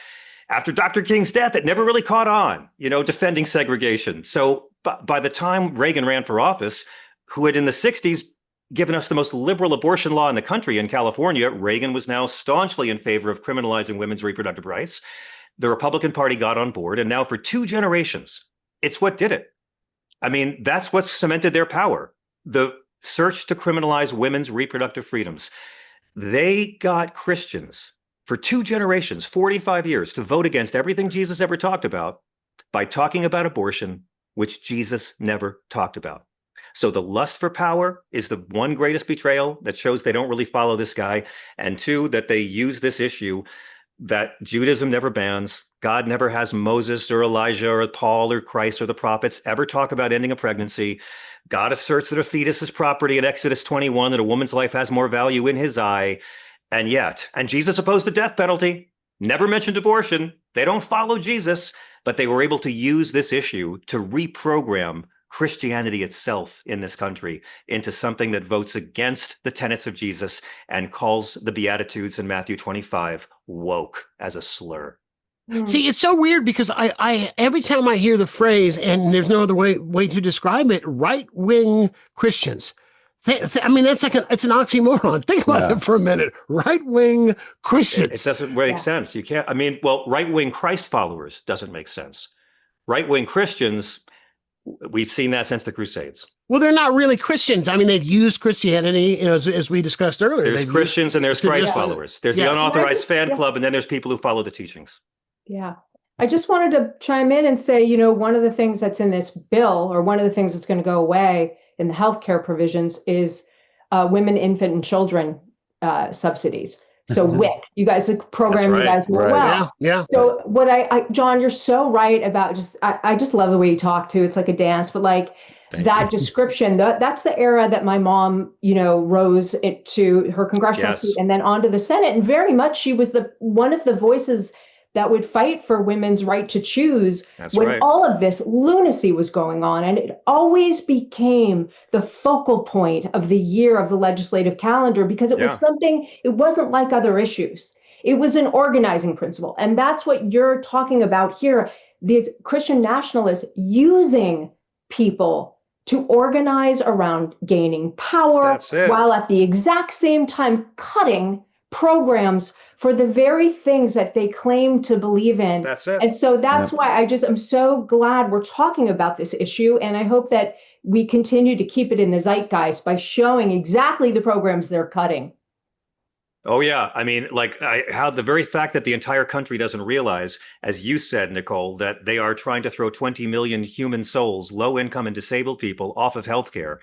after Dr. King's death, it never really caught on, defending segregation. So by the time Reagan ran for office, who had in the 60s given us the most liberal abortion law in the country in California, Reagan was now staunchly in favor of criminalizing women's reproductive rights. The Republican Party got on board, and now for 2 generations, it's what did it. I mean, that's what cemented their power, the search to criminalize women's reproductive freedoms. They got Christians for 2 generations, 45 years, to vote against everything Jesus ever talked about by talking about abortion, which Jesus never talked about. So the lust for power is the one greatest betrayal that shows they don't really follow this guy. And 2, that they use this issue that Judaism never bans. God never has Moses or Elijah or Paul or Christ or the prophets ever talk about ending a pregnancy. God asserts that a fetus is property in Exodus 21, that a woman's life has more value in his eye. And Jesus opposed the death penalty, never mentioned abortion. They don't follow Jesus, but they were able to use this issue to reprogram Christianity itself in this country into something that votes against the tenets of Jesus and calls the Beatitudes in Matthew 25 woke as a slur. See, it's so weird because I every time I hear the phrase, and there's no other way to describe it, right-wing Christians, I mean, it's an oxymoron. Think about it for a minute. Right-wing Christians. It doesn't make sense. You can't. I mean, well, right-wing Christ followers doesn't make sense. Right-wing Christians, we've seen that since the Crusades. Well, they're not really Christians. I mean, they've used Christianity, as we discussed earlier. There's Christians and there's Christ followers. There's the unauthorized fan club, and then there's people who follow the teachings. Yeah. I just wanted to chime in and say, one of the things that's in this bill, or one of the things that's going to go away in the healthcare provisions, is women, infant, and children subsidies. So WIC, you guys, a program you guys know well. Yeah. So what John, you're so right about I just love the way you talk too. It's like a dance, but like that description, that's the era that my mom, rose it to her congressional seat and then onto the Senate. And very much she was one of the voices that would fight for women's right to choose all of this lunacy was going on. And it always became the focal point of the year of the legislative calendar, because it was something, it wasn't like other issues. It was an organizing principle. And that's what you're talking about here. These Christian nationalists using people to organize around gaining power, while at the exact same time cutting programs for the very things that they claim to believe in. That's it. And so that's why I'm so glad we're talking about this issue. And I hope that we continue to keep it in the zeitgeist by showing exactly the programs they're cutting. Oh, yeah. I mean, how the very fact that the entire country doesn't realize, as you said, Nicole, that they are trying to throw 20 million human souls, low income and disabled people, off of healthcare.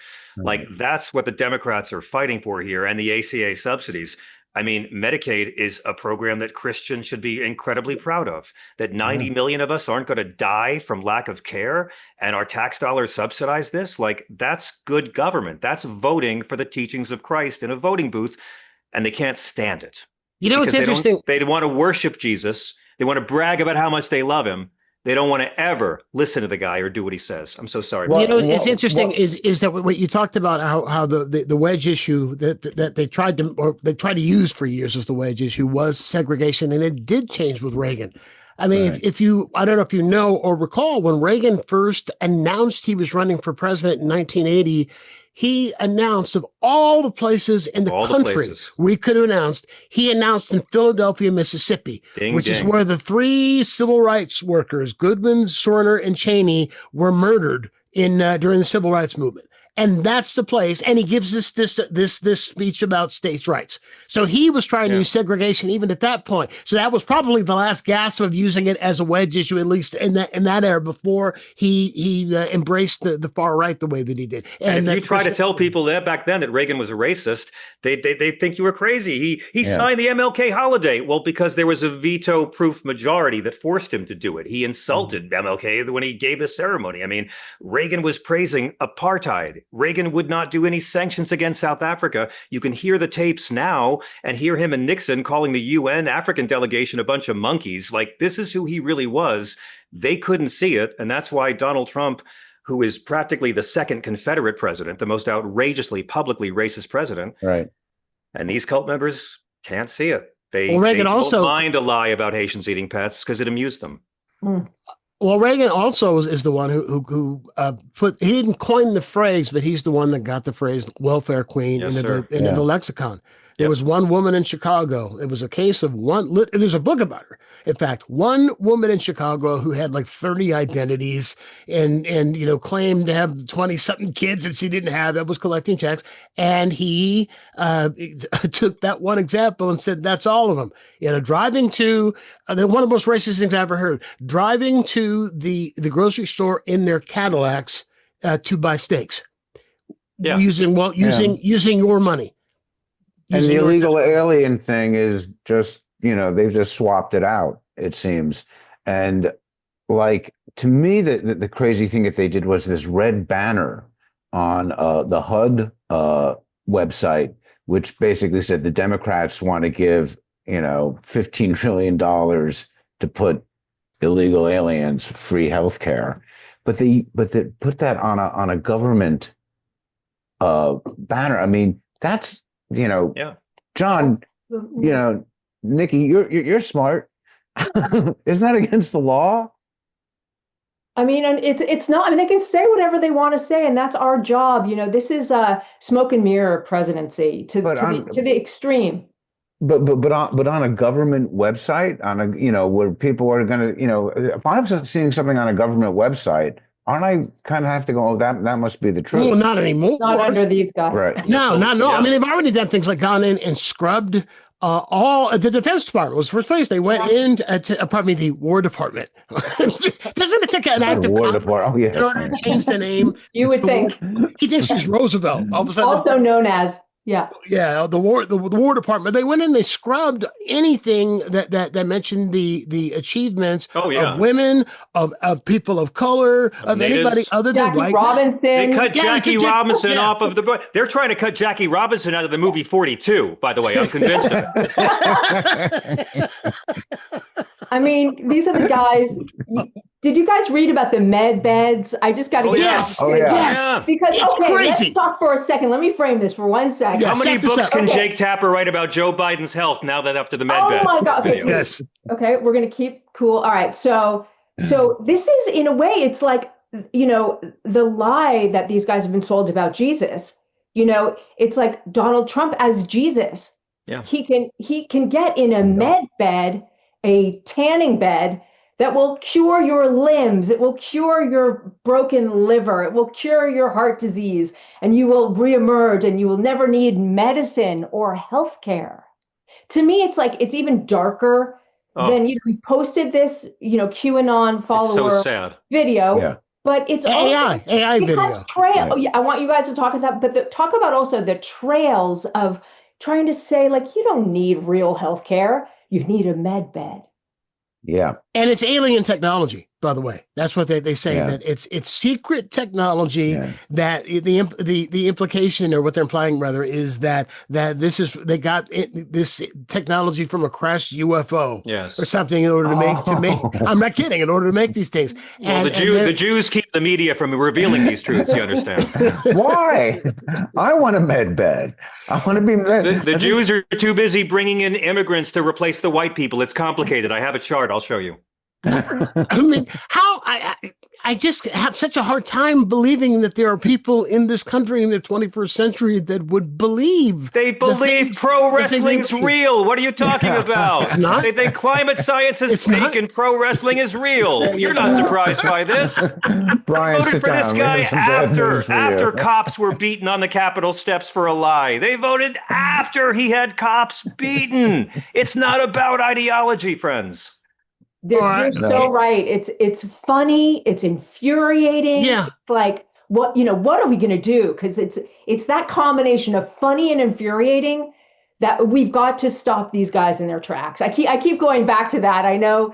That's what the Democrats are fighting for here, and the ACA subsidies. I mean, Medicaid is a program that Christians should be incredibly proud of, that 90 million of us aren't going to die from lack of care, and our tax dollars subsidize this. That's good government. That's voting for the teachings of Christ in a voting booth, and they can't stand it. It's interesting. They want to worship Jesus. They want to brag about how much they love him. They don't want to ever listen to the guy or do what he says. I'm so sorry. It's interesting is that what you talked about, how the wedge issue that they tried to use for years as the wedge issue was segregation, and it did change with Reagan. I mean, I don't know if you know or recall, when Reagan first announced he was running for president in 1980, he announced, of all the places in the country we could have announced, he announced in Philadelphia, Mississippi, which is where the three civil rights workers, Goodman, Sorner, and Cheney, were murdered during the civil rights movement. And that's the place. And he gives us this speech about states' rights. So he was trying to use segregation even at that point. So that was probably the last gasp of using it as a wedge issue, at least in that era, before he embraced the far right the way that he did. And if you try to tell people that back then that Reagan was a racist, they think you were crazy. He signed the MLK holiday. Well, because there was a veto-proof majority that forced him to do it. He insulted MLK when he gave the ceremony. I mean, Reagan was praising apartheid. Reagan would not do any sanctions against South Africa. You can hear the tapes now and hear him and Nixon calling the UN African delegation a bunch of monkeys. This is who he really was. They couldn't see it. And that's why Donald Trump, who is practically the second Confederate president, the most outrageously publicly racist president. Right. And these cult members can't see it. They don't mind a lie about Haitians eating pets because it amused them. Well, Reagan also is the one who he didn't coin the phrase, but he's the one that got the phrase welfare queen into the lexicon. There was one woman in Chicago. It was a case of there's a book about her. In fact, one woman in Chicago who had 30 identities and claimed to have 20-something kids that she didn't have, that was collecting checks. And he took that one example and said, that's all of them. Driving to, one of the most racist things I ever heard, driving to the grocery store in their Cadillacs to buy steaks. Using your money. And the illegal alien thing is just, they've just swapped it out, it seems. And to me, the crazy thing that they did was this red banner on the HUD website, which basically said the Democrats want to give, $15 trillion to put illegal aliens free health care. But they put that on a government banner. I mean, that's, John, Nikki, you're smart. Isn't that against the law? I mean, and it's not. I mean, they can say whatever they want to say, and that's our job. You know, this is a smoke and mirror presidency to the extreme. But on a government website, on a where people are going to if I'm seeing something on a government website, aren't I kind of have to go? Oh, that must be the truth. Well, not anymore. Not under these guys. Right. No. I mean, they've already done things like gone in and scrubbed all the Defense Department was the first place they went in the War Department. Doesn't it take an act of War Department? Oh, yes. in order to change the name? You would think. He thinks he's Roosevelt. All of a sudden, also known as the War Department. They went in, they scrubbed anything that mentioned the achievements of women, of people of color, of anybody other than Jackie white Robinson. They cut Jackie Robinson off of the book. They're trying to cut Jackie Robinson out of the movie 42, by the way. I'm convinced of it. I mean, these are the guys. Did you guys read about the med beds? I just got to get yes. Yeah. Because it's crazy. Let's talk for a second. Let me frame this for 1 second. How many books can Jake Tapper write about Joe Biden's health now that after the med bed? Oh my God. Okay, yes. Okay, we're gonna keep cool. All right. So this is, in a way, it's like, the lie that these guys have been sold about Jesus. It's like Donald Trump as Jesus. Yeah. He can get in a med bed, a tanning bed, that will cure your limbs. It will cure your broken liver. It will cure your heart disease, and you will reemerge, and you will never need medicine or healthcare. To me, it's like, it's even darker than, we posted this, QAnon follower video, but it's also AI video. I want you guys to talk about that, but talk about also the trails of trying to say, like, you don't need real healthcare. You need a med bed. Yeah. And it's alien technology, by the way. That's what they say, that it's secret technology, that the implication, or what they're implying rather, is that they got this technology from a crashed UFO or something in order to make I'm not kidding, in order to make these things. Well, the Jews keep the media from revealing these truths, you understand. Why? I want a med bed. I want to be med. The Jews are too busy bringing in immigrants to replace the white people. It's complicated. I have a chart. I'll show you. I mean, how I just have such a hard time believing that there are people in this country in the 21st century that would believe. They believe pro wrestling's real. What are you talking about? It's not. They think climate science is fake and pro wrestling is real. You're not surprised by this. Brian, voted for this guy after cops were beaten on the Capitol steps for a lie. They voted after he had cops beaten. It's not about ideology, friends. You're so right. It's funny. It's infuriating. Yeah. It's like, what are we going to do? Because it's that combination of funny and infuriating that we've got to stop these guys in their tracks. I keep going back to that. I know,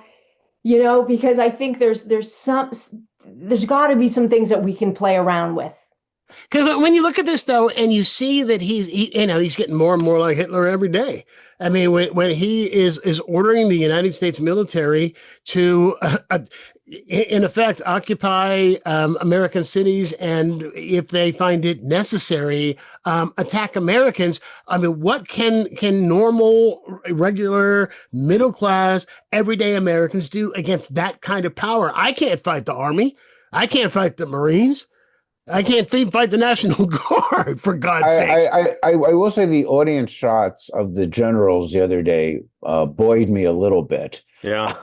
because I think there's got to be some things that we can play around with. Because when you look at this, though, and you see that he's getting more and more like Hitler every day. I mean, when he is ordering the United States military to, in effect, occupy American cities, and if they find it necessary, attack Americans. I mean, what can normal, regular, middle class, everyday Americans do against that kind of power? I can't fight the Army. I can't fight the Marines. I can't fight the National Guard, for God's sake. I will say the audience shots of the generals the other day buoyed me a little bit. Yeah.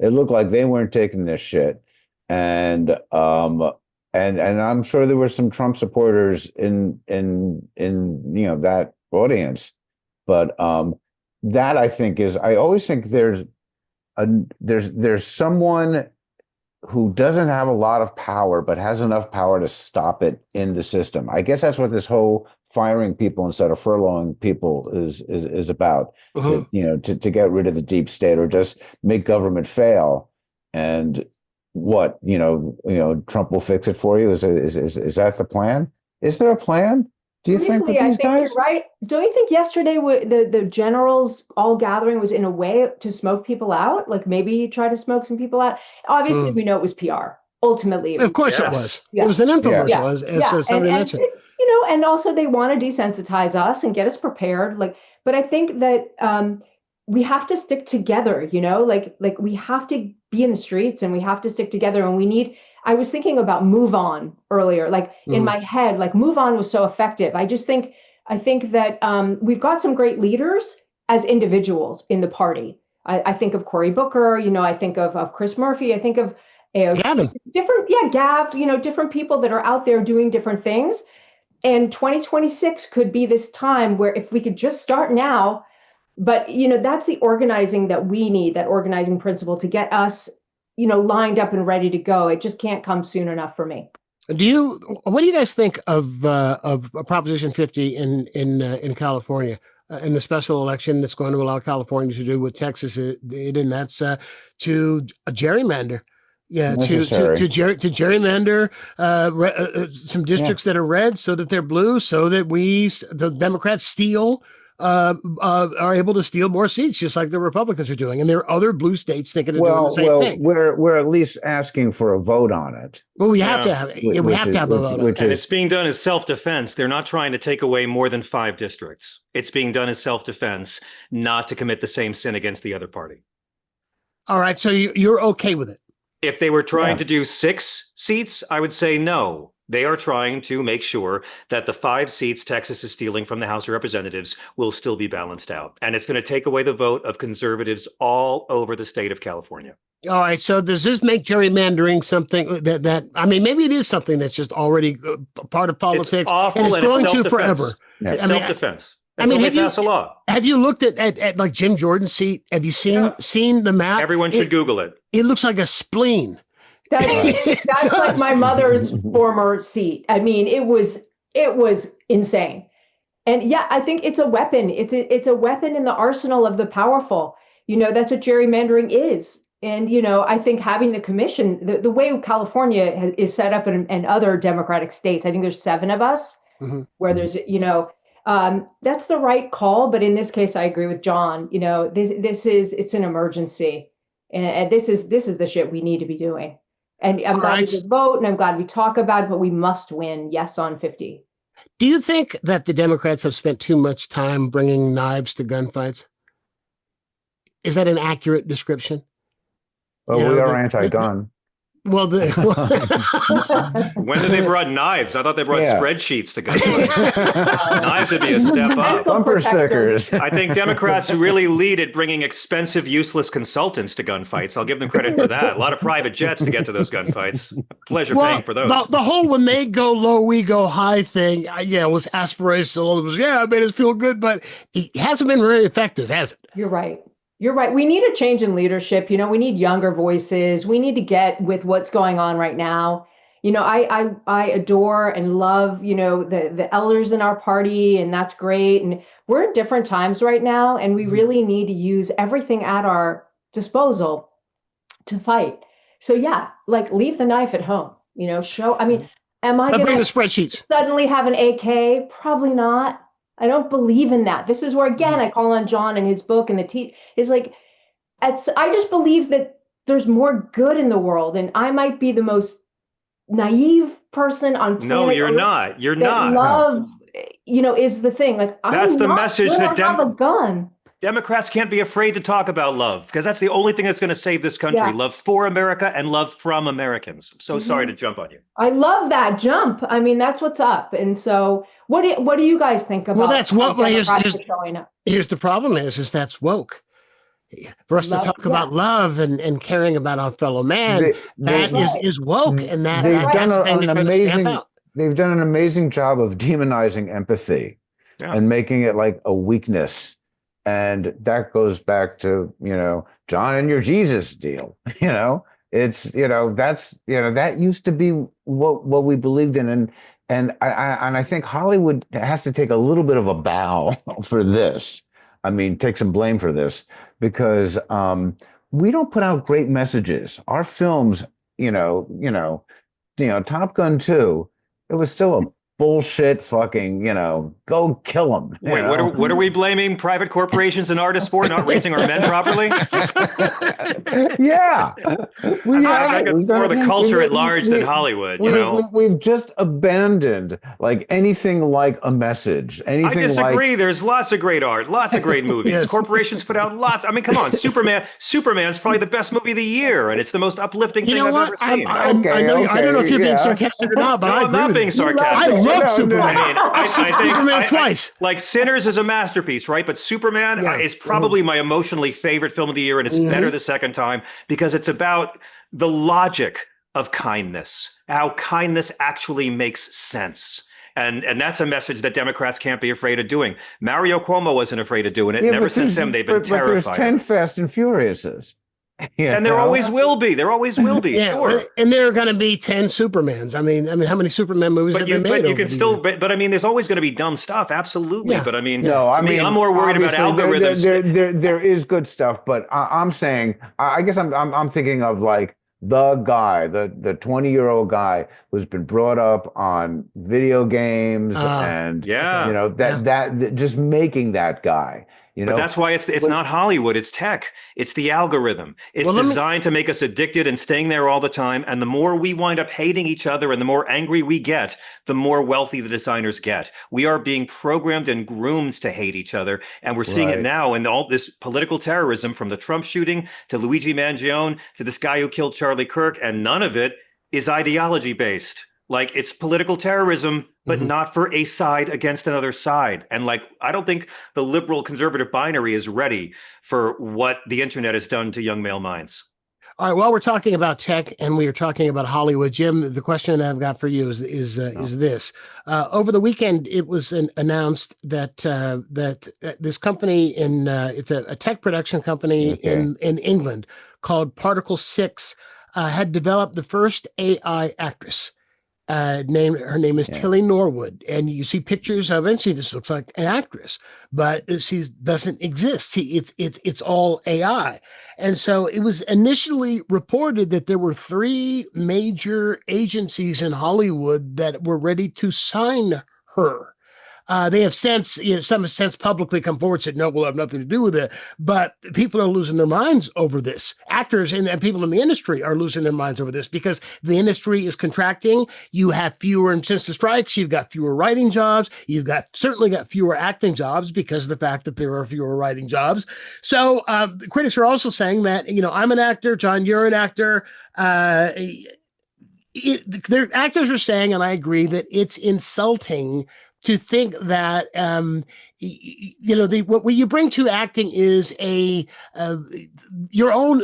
It looked like they weren't taking this shit, and I'm sure there were some Trump supporters in that audience, but that I think is, I always think there's someone who doesn't have a lot of power, but has enough power to stop it in the system. I guess that's what this whole firing people instead of furloughing people is about. To get rid of the deep state, or just make government fail. And what, Trump will fix it for you. Is that the plan? Is there a plan? Do you think that these guys? You're right. Don't you think yesterday the generals all gathering was in a way to smoke people out? Like, maybe try to smoke some people out. Obviously, we know it was PR. Ultimately, of course it was. Yeah. It was an infomercial, as somebody mentioned. And also they want to desensitize us and get us prepared. But I think that we have to stick together. Like we have to be in the streets and we have to stick together. And I was thinking about Move On earlier, like in my head, like Move On was so effective. I think that we've got some great leaders as individuals in the party. I think of Cory Booker, I think of Chris Murphy, I think of Gavin. Gav, different people that are out there doing different things. And 2026 could be this time where if we could just start now, but that's the organizing that we need, that organizing principle to get us, lined up and ready to go. It just can't come soon enough for me. What do you guys think of Proposition 50 in California? In the special election that's going to allow California to do what Texas did, and that's to gerrymander. Yeah, to gerrymander some districts that are red so that they're blue, so that the Democrats are able to steal more seats, just like the Republicans are doing. And there are other blue states thinking of doing the same thing. We're at least asking for a vote on it. Well, we have to have a vote on it. And it's being done as self-defense. They're not trying to take away more than 5 districts. It's being done as self-defense, not to commit the same sin against the other party. All right, so you're okay with it? If they were trying to do 6 seats, I would say no. They are trying to make sure that the 5 seats Texas is stealing from the House of Representatives will still be balanced out. And it's going to take away the vote of conservatives all over the state of California. All right. So does this make gerrymandering something that I mean, maybe it is something that's just already part of politics, it's awful, and it's going to forever. It's self-defense. Pass a law. Have you looked at like Jim Jordan's seat? Have you seen the map? Everyone should Google it. It looks like a spleen. That's like my mother's former seat. I mean, it was insane. And yeah, I think it's a weapon. It's a weapon in the arsenal of the powerful. That's what gerrymandering is. And, I think having the commission, the way California is set up in other democratic states, I think there's 7 of us where there's, that's the right call. But in this case, I agree with John. It's an emergency. And this is the shit we need to be doing. And I'm glad we did vote, and I'm glad we talk about it, but we must win. Yes on 50. Do you think that the Democrats have spent too much time bringing knives to gunfights? Is that an accurate description? Well, we are anti-gun. Well, when did they brought knives? I thought they brought spreadsheets to gunfights. Knives would be a step up. Bumper stickers. I think Democrats really lead at bringing expensive, useless consultants to gunfights. I'll give them credit for that. A lot of private jets to get to those gunfights. Pleasure paying for those. The whole when they go low, we go high thing, it was aspirational. It was, it made us feel good, but it hasn't been very effective, has it? You're right. You're right. We need a change in leadership. We need younger voices. We need to get with what's going on right now. I adore and love, the elders in our party, and that's great. And we're in different times right now, and we really need to use everything at our disposal to fight. So leave the knife at home, am I going to bring the spreadsheets? Suddenly have an AK? Probably not. I don't believe in that. This is where, again, I call on John and his book and is like, I just believe that there's more good in the world. And I might be the most naive person on planet No, you're Earth not. You're not. Love, is the thing. Like, that's the message that have a gun. Democrats can't be afraid to talk about love, because that's the only thing that's going to save this country. Yeah. Love for America and love from Americans. I'm so sorry to jump on you. I love that jump. I mean, that's what's up. And so what do you guys think about? Well, that's what here's the problem is that's woke. For us to talk about love and caring about our fellow man, is woke. And they've done an amazing job of demonizing empathy and making it like a weakness. And that goes back to, John and your Jesus deal. That used to be what we believed in. And I think Hollywood has to take a little bit of a bow for this. I mean, take some blame for this, because we don't put out great messages. Our films, Top Gun 2, it was still bullshit fucking, go kill them. Wait, what are we blaming private corporations and artists for? Not raising our men properly? Yeah. I think it's more the culture at large than Hollywood, We've just abandoned like anything like a message. I disagree. There's lots of great art, lots of great movies. Yes. Corporations put out lots. I mean, come on, Superman's probably the best movie of the year, and it's the most uplifting thing I've ever seen. I don't know if you're being sarcastic or not, but I'm not being sarcastic. I love Superman. I think Superman twice. Like Sinners is a masterpiece, right? But Superman is probably my emotionally favorite film of the year, and it's better the second time because it's about the logic of kindness, how kindness actually makes sense. And that's a message that Democrats can't be afraid of doing. Mario Cuomo wasn't afraid of doing it. And ever since then, they've been terrified. But there's 10 Fast and Furiouses. And there always will be. There always will be. Yeah, sure. And there are going to be 10 Supermans. I mean, how many Superman movies have been made? But you can still. But I mean, there's always going to be dumb stuff. Absolutely. Yeah. But I mean, I'm more worried about algorithms. There is good stuff, but I'm saying, I guess I'm thinking of like the guy, the 20-year-old guy who's been brought up on video games and that just making that guy. But that's why it's not Hollywood, it's tech. It's the algorithm. It's designed to make us addicted and staying there all the time. And the more we wind up hating each other and the more angry we get, the more wealthy the designers get. We are being programmed and groomed to hate each other. And we're seeing it now in all this political terrorism, from the Trump shooting to Luigi Mangione to this guy who killed Charlie Kirk. And none of it is ideology based. Like, it's political terrorism, but not for a side against another side. And like, I don't think the liberal conservative binary is ready for what the internet has done to young male minds. All right. While we're talking about tech and we are talking about Hollywood, Jim, the question that I've got for you is this: over the weekend, it was announced that this company it's a tech production company in England called Particle 6 had developed the first AI actress. Her name is Tilly Norwood, and you see pictures of it. She just looks like an actress, but she doesn't exist. It's all AI. And so it was initially reported that there were 3 major agencies in Hollywood that were ready to sign her. They have since, some have since publicly come forward and said, no, we'll have nothing to do with it. But people are losing their minds over this. Actors and people in the industry are losing their minds over this because the industry is contracting. You have fewer, and since the strikes, you've got fewer writing jobs. You've certainly got fewer acting jobs because of the fact that there are fewer writing jobs. So critics are also saying that, I'm an actor, John, you're an actor. Their actors are saying, and I agree, that it's insulting to think that what you bring to acting is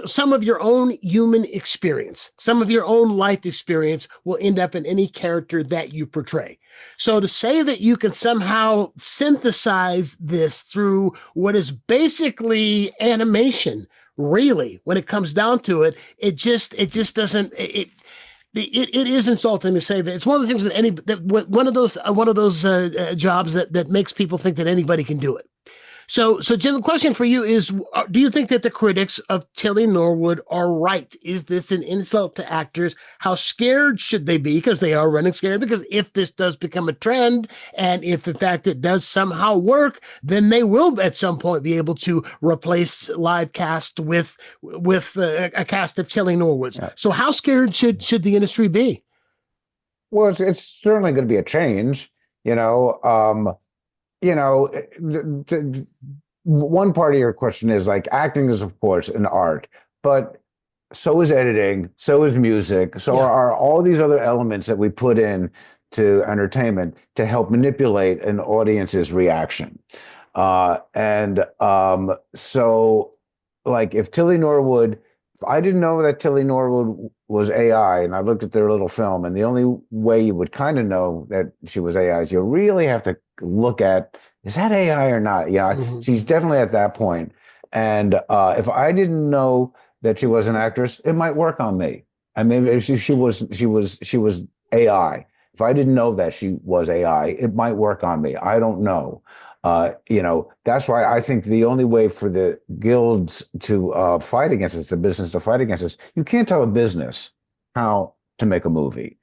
some of your own human experience, some of your own life experience will end up in any character that you portray. So to say that you can somehow synthesize this through what is basically animation, really, when it comes down to it, it just doesn't. It is insulting to say that. It's one of the things one of those jobs that makes people think that anybody can do it. So Jim, the question for you is: do you think that the critics of Tilly Norwood are right? Is this an insult to actors? How scared should they be? Because they are running scared. Because if this does become a trend, and if in fact it does somehow work, then they will at some point be able to replace live cast with a cast of Tilly Norwoods. Yeah. So how scared should the industry be? Well, it's certainly going to be a change. One part of your question is like, acting is of course an art, but so is editing, so is music, so are all these other elements that we put in to entertainment to help manipulate an audience's reaction. So like if I didn't know that Tilly Norwood was AI, and I looked at their little film, and the only way you would kind of know that she was AI is you really have to look at, is that AI or not? She's definitely at that point. And if I didn't know that she was an actress, it might work on me. I mean, if she was AI. If I didn't know that she was AI, it might work on me. I don't know. That's why I think the only way for the guilds to fight against this, the business to fight against this, you can't tell a business how to make a movie.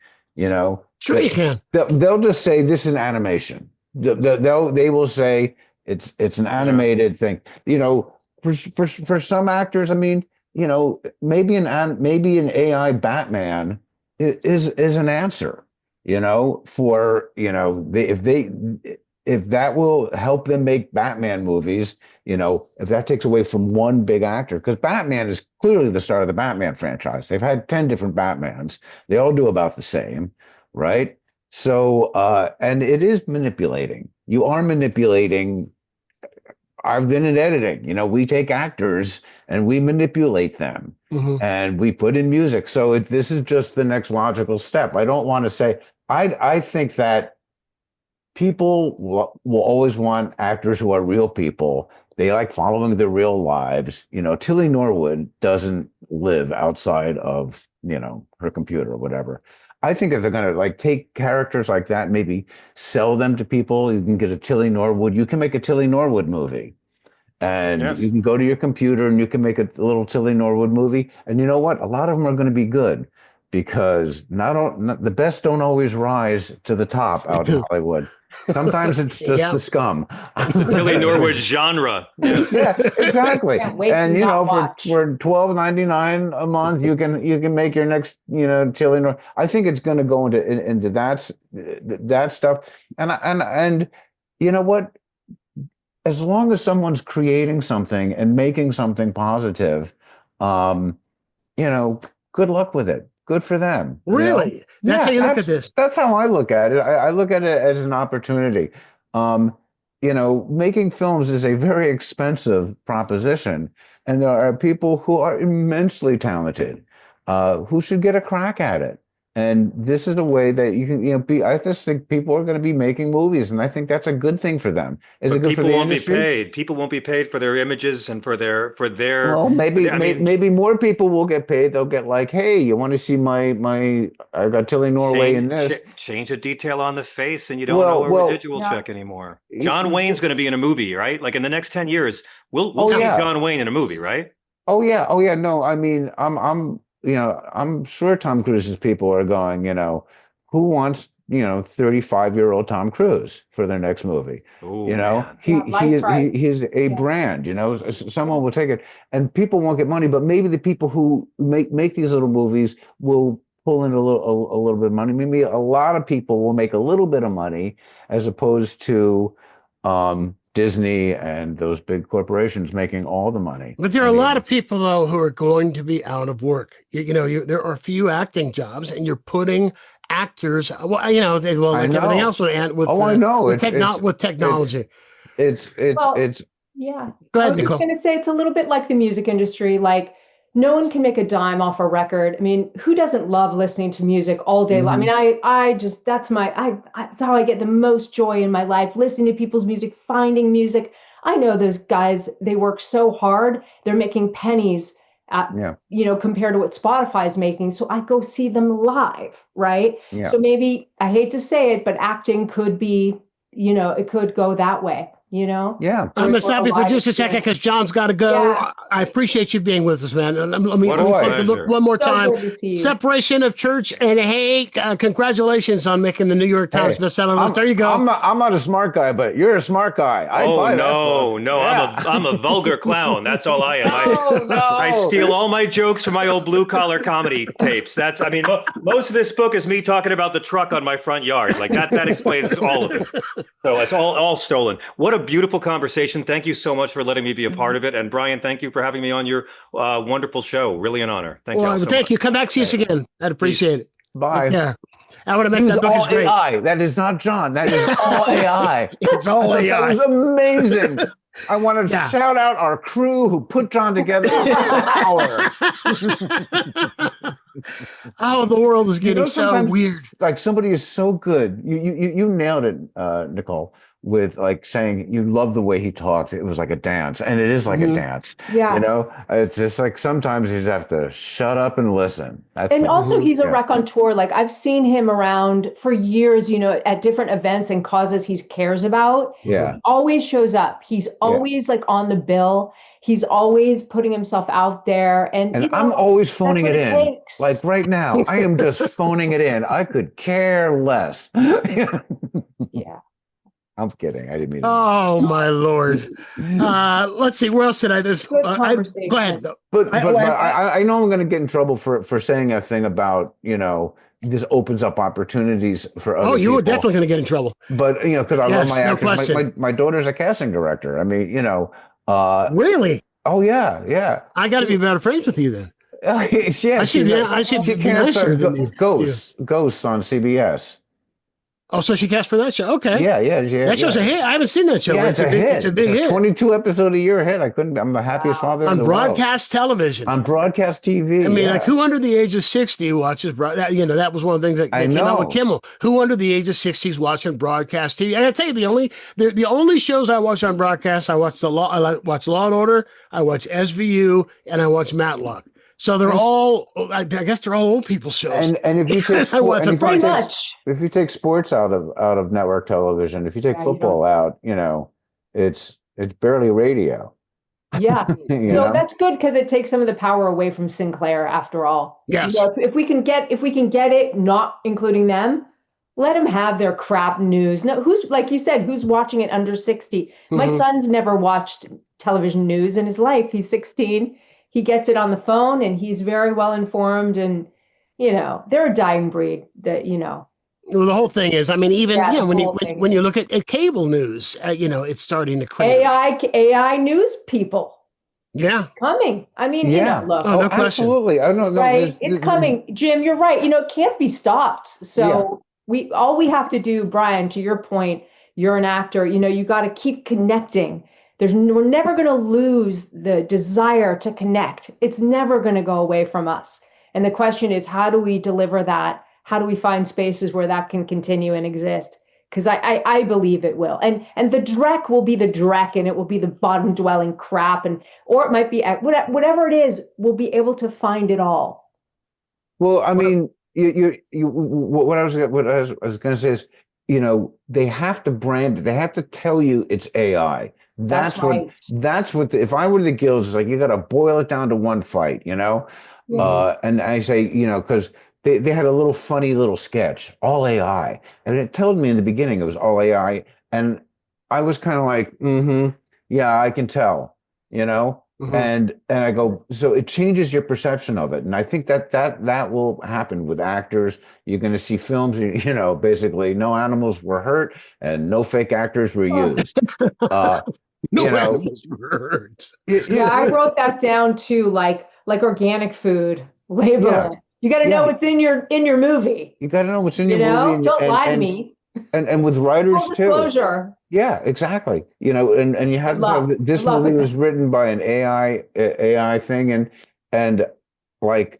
Sure, you can. They'll just say this is an animation. They will say it's an animated thing. You know, for some actors, I mean, you know, maybe an AI Batman is an answer. You know, for you know, if that will help them make Batman movies, you know, if that takes away from one big actor, because Batman is clearly the start of the Batman franchise. They've had 10 different Batmans. They all do about the same, right? So, and it is manipulating. You are manipulating. I've been in editing. You know, we take actors and we manipulate them and we put in music. So this is just the next logical step. I don't want to say, I think that people will always want actors who are real people. They like following their real lives. You know, Tilly Norwood doesn't live outside of, you know, her computer or whatever. I think that they're going to like take characters like that, maybe sell them to people. You can get a Tilly Norwood. You can make a Tilly Norwood movie. And you can go to your computer and you can make a little Tilly Norwood movie. And you know what? A lot of them are going to be good because not the best don't always rise to the top out in Hollywood. Sometimes it's just the scum. Tilly Norwood genre. Yeah, exactly. And you know, for $12.99 a month, you can make your next, you know, Tilly Norwood. I think it's going to go into that stuff. And you know what? As long as someone's creating something and making something positive, you know, good luck with it. Good for them. Really? You know? That's how you look at this. That's how I look at it. I look at it as an opportunity. You know, making films is a very expensive proposition. And there are people who are immensely talented, who should get a crack at it. And this is a way that you can, you know, I just think people are going to be making movies, and I think that's a good thing for them. Is it good for the industry? People won't be paid. People won't be paid for their images and for their. Well, maybe more people will get paid. They'll get like, hey, you want to see I got Tilly Norwood in this. Change a detail on the face, and you don't know a residual check anymore. John Wayne's going to be in a movie, right? Like in the next 10 years, we'll see John Wayne in a movie, right? Oh yeah. No, I mean, you know, I'm sure Tom Cruise's people are going, you know, who wants, you know, 35-year-old Tom Cruise for their next movie? Ooh, you know, man. he's a brand, you know, someone will take it and people won't get money, but maybe the people who make these little movies will pull in a little bit of money. Maybe a lot of people will make a little bit of money as opposed to, Disney and those big corporations making all the money. But there are a lot of people, though, who are going to be out of work. You know, there are few acting jobs, and you're putting actors. Well, you know, like everything else with I know with technology. It's yeah. Go ahead, I was Nicole. just going to say it's a little bit like the music industry. Like no one can make a dime off a record. I mean, who doesn't love listening to music all day long? I mean, I just, that's how I get the most joy in my life, listening to people's music, finding music. I know those guys, they work so hard. They're making pennies you know, compared to what Spotify is making. So I go see them live, right? Yeah. So maybe, I hate to say it, but acting could be, you know, it could go that way. You know? Yeah. I'm going to stop you for just a second because John's got to go. Yeah. I appreciate you being with us, man. Let me one more time. Separation of church and hate. Congratulations on making the New York Times bestseller list. There you go. I'm not a smart guy, but you're a smart guy. No. Yeah. I'm a vulgar clown. That's all I am. I steal all my jokes from my old blue collar comedy tapes. I mean, most of this book is me talking about the truck on my front yard. Like that explains all of it. So it's all stolen. What a beautiful conversation. Thank you so much for letting me be a part of it. And Brian, thank you for having me on your wonderful show. Really an honor. Thank you. Thank you. Come back, see us again. I'd appreciate it. Bye. Yeah. I want to make that book is great. AI. That is not John. That is all AI. It's all AI. That was amazing. I want to shout out our crew who put John together for an hour. Oh, the world is getting so weird. Like somebody is so good. You nailed it, Nicole, with like saying you love the way he talks. It was like a dance, and it is like a dance. Yeah. You know, it's just like sometimes you just have to shut up and listen. And also he's a raconteur. Like I've seen him around for years, you know, at different events and causes he cares about. Yeah. He always shows up. He's always like on the bill. He's always putting himself out there. And I'm always phoning it in. Takes. Like right now, I am just phoning it in. I could care less. Yeah. I'm kidding. I didn't mean. Oh my Lord! Let's see. Where else did I? There's. Good Go conversation. ahead. But I know I'm going to get in trouble for saying a thing about, this opens up opportunities for other people. You were definitely going to get in trouble. But because I love my actors. Question. My daughter's a casting director. I mean, Really? Oh yeah. I got to be better friends with you then. Yeah, I should be nicer than you. Ghosts on CBS. Oh, so she cast for that show? Okay. Yeah. That show's a hit. I haven't seen that show. Yeah, it's a big hit. It's a big hit. 22 episode a year hit. I'm the happiest father in the world. On broadcast television. On broadcast TV. I mean, like who under the age of 60 watches that? That was one of the things that came out with Kimmel. Who under the age of 60 is watching broadcast TV? And I tell you, the only shows I watch on broadcast, I watch watch Law and Order, I watch SVU, and I watch Matlock. So they're all, I guess they're all old people shows. And if you take if you take sports out of network television, if you take football out, it's barely radio. Yeah. So that's good because it takes some of the power away from Sinclair after all. Yes. If we can get it, not including them, let them have their crap news. No, like you said, who's watching it under 60? Mm-hmm. My son's never watched television news in his life. He's 16. He gets it on the phone and he's very well informed, and they're a dying breed that Well, the whole thing is, I mean, even when you look at cable news, it's starting to create AI news people. Yeah, coming. I mean, look. Oh, no question. Absolutely. I don't know. Right, it's coming, Jim. You're right. It can't be stopped. So all we have to do, Brian, to your point, you're an actor. You got to keep connecting. We're never going to lose the desire to connect. It's never going to go away from us. And the question is, how do we deliver that? How do we find spaces where that can continue and exist? Because I believe it will. And the dreck will be the dreck, and it will be the bottom dwelling crap, or it might be whatever it is. We'll be able to find it all. Well, I mean, what I was going to say is, they have to brand it. They have to tell you it's AI. That's what if I were the guilds, it's like, you got to boil it down to one fight, and I say, because they had a little funny little sketch, all AI, and it told me in the beginning it was all AI, and I was kind of like, yeah, I can tell, and I go, so it changes your perception of it, and I think that will happen with actors. You're going to see films, basically no animals were hurt and no fake actors were used. Animals were hurt. I wrote that down too, like organic food, label it. You got to know what's in your movie. You got to know what's in your movie. Don't lie to me. And with writers full disclosure. Too. Yeah, exactly. And you have to have, this movie was written by an AI thing, and like,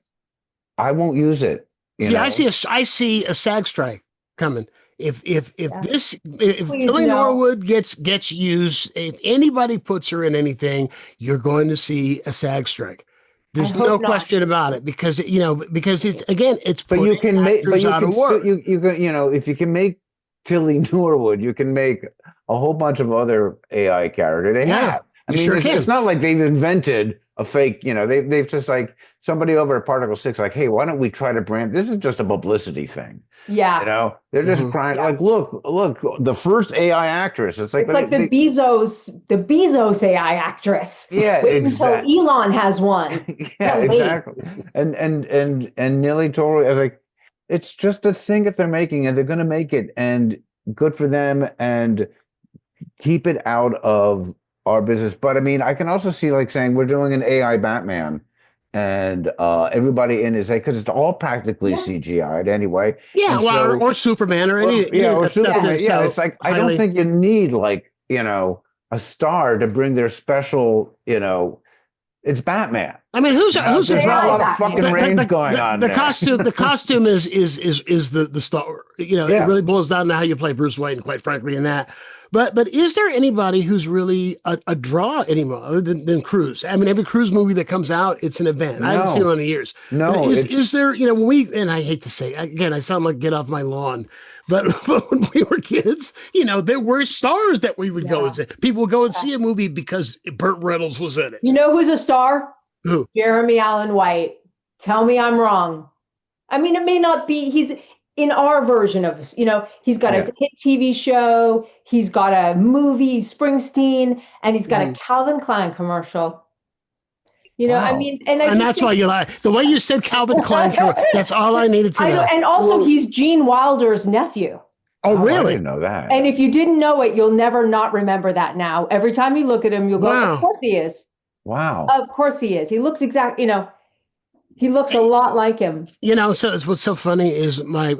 I won't use it. I see a SAG strike coming. If Philly Norwood gets used, if anybody puts her in anything, you're going to see a SAG strike. There's no question about it, because it's but you can make out of work. If you can make Tilly Norwood, you can make a whole bunch of other AI characters. They have. I mean, it's not like they've invented a fake, they've just like somebody over at Particle 6, like, hey, why don't we try to brand, this is just a publicity thing. Yeah. They're just crying, like, look, the first AI actress. It's like the Bezos AI actress. Yeah. Wait until Elon has one. Yeah, exactly. And Nelly totally, I was like, it's just a thing that they're making, and they're going to make it, and good for them, and keep it out of our business. But I mean, I can also see, like, saying we're doing an AI Batman, and everybody in is like, because it's all practically CGI'd anyway. Yeah, or Superman or any. Or Superman. Yeah, it's like, I don't think you need, like, a star to bring their special, it's Batman. I mean, there's not a lot of fucking range going on. The costume is the star. It really boils down to how you play Bruce Wayne, quite frankly, in that. But is there anybody who's really a draw anymore other than Cruise? I mean, every Cruise movie that comes out, it's an event. I haven't seen it in years. No. Is there, when and I hate to say, again, I sound like get off my lawn, but, but when we were kids, there were stars that we would go and see. People would go and see a movie because Burt Reynolds was in it. You know who's a star? Who? Jeremy Allen White. Tell me I'm wrong. I mean, it may not be, he's in our version of, he's got a hit TV show, he's got a movie, Springsteen, and he's got a Calvin Klein commercial. I mean, and that's why you like the way you said Calvin Klein. That's all I needed to know. And also, he's Gene Wilder's nephew. Oh, really? I didn't know that. And if you didn't know it, you'll never not rember that now. Every time you look at him, you'll go, of course he is. Wow. Of course he is. He looks he looks a lot like him. So what's so funny is my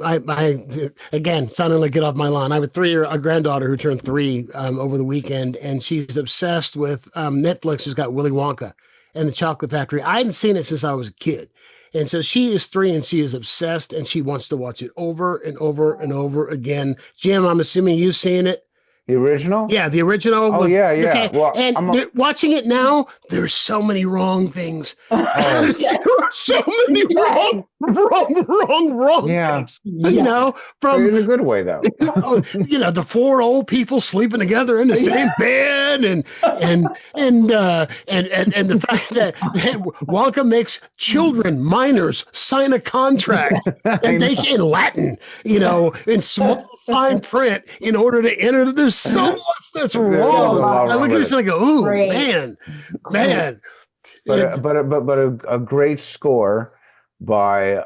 again, sounding like get off my lawn. I have a granddaughter who turned 3 over the weekend, and she's obsessed with Netflix has got Willy Wonka and the Chocolate Factory. I hadn't seen it since I was a kid. And so she is 3 and she is obsessed and she wants to watch it over and over and over again. Jim, I'm assuming you've seen it. The original? Yeah, the original. Oh, yeah. Okay. Well, and watching it now, there's so many wrong things. There are so many wrong things. From in a good way though. The 4 old people sleeping together in the same bed, and the fact that Wonka makes children, minors, sign a contract and they in Latin, in small fine print in order to enter. There's so much that's wrong. I look at this and I go, "Ooh, man." But a great score by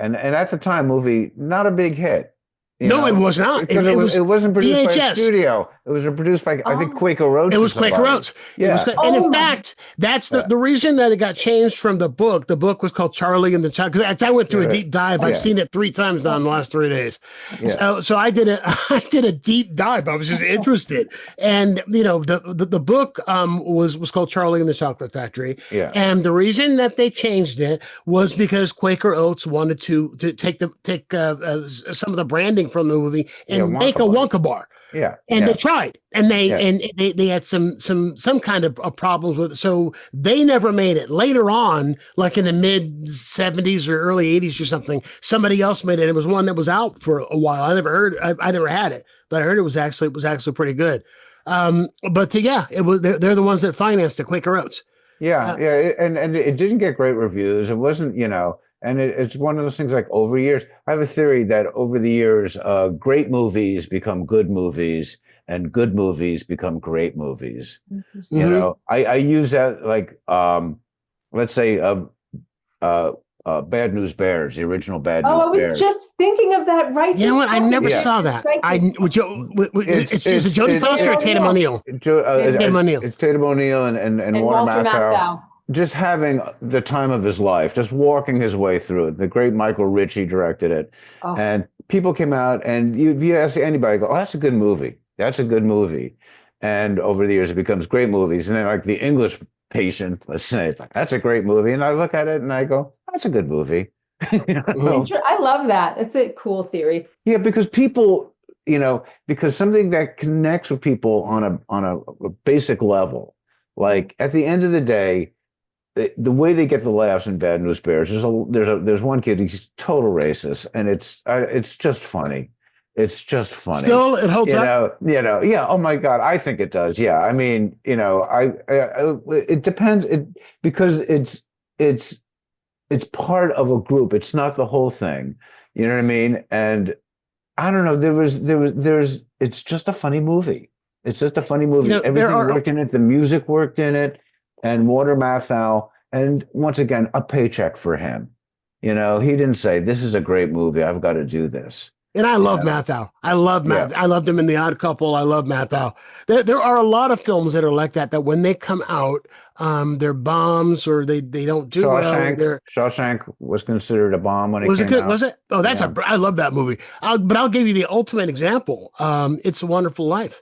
and at the time, movie not a big hit. No, it was not. It wasn't produced VHS. by a studio. It was produced by I think Quaker Oats. It was Quaker Oats. Yeah. And in fact, that's the reason that it got changed from the book. The book was called Charlie and the Chocolate. Because I went through a deep dive. I've seen it 3 times now in the last 3 days. Yeah. So I did a deep dive. I was just interested. And the book was called Charlie and the Chocolate Factory. Yeah. And the reason that they changed it was because Quaker Oats wanted to take some of the branding from the movie and make a Wonka bar. Yeah. And they tried, and they had some kind of problems with it. So they never made it. Later on, like in the mid 70s or early 80s or something, somebody else made it. It was one that was out for a while. I never had it, but I heard it was actually pretty good. They're the ones that financed the Quaker Oats. And it didn't get great reviews. It wasn't, and it's one of those things like over years. I have a theory that over the years, great movies become good movies and good movies become great movies. Mm-hmm. I use that like, let's say, Bad News Bears, the original Bad News Bears. Oh, I was just thinking of that right. You know what? I never saw that. It's Jodie Foster or Tatum O'Neal? Tatum O'Neal. It's Tatum O'Neal and Walter Matthau. Just having the time of his life, just walking his way through it. The great Michael Ritchie directed it. Oh. And people came out and you ask anybody, go, "Oh, that's a good movie. That's a good movie." And over the years, it becomes great movies. And then like The English Patient, let's say, it's like, that's a great movie. And I look at it and I go, that's a good movie. I love that. It's a cool theory. Yeah, because people, because something that connects with people on a basic level, like at the end of the day, the way they get the laughs in Bad News Bears, there's one kid, he's total racist, and it's just funny. It's just funny. Still, it holds up. Yeah. Oh my God, I think it does. Yeah, I mean, it depends. Because it's part of a group. It's not the whole thing. You know what I mean? And I don't know. It's just a funny movie. It's just a funny movie. Everything worked in it. The music worked in it. And Walter Matthau, and once again, a paycheck for him. He didn't say, "This is a great movie, I've got to do this." And I love Matthau. I love Matthau. I loved him in The Odd Couple. I love Matthau. There are a lot of films that are like that when they come out, they're bombs or they don't do well. Shawshank was considered a bomb when it came out. Was it? Oh, I love that movie. But I'll give you the ultimate example. It's a Wonderful Life.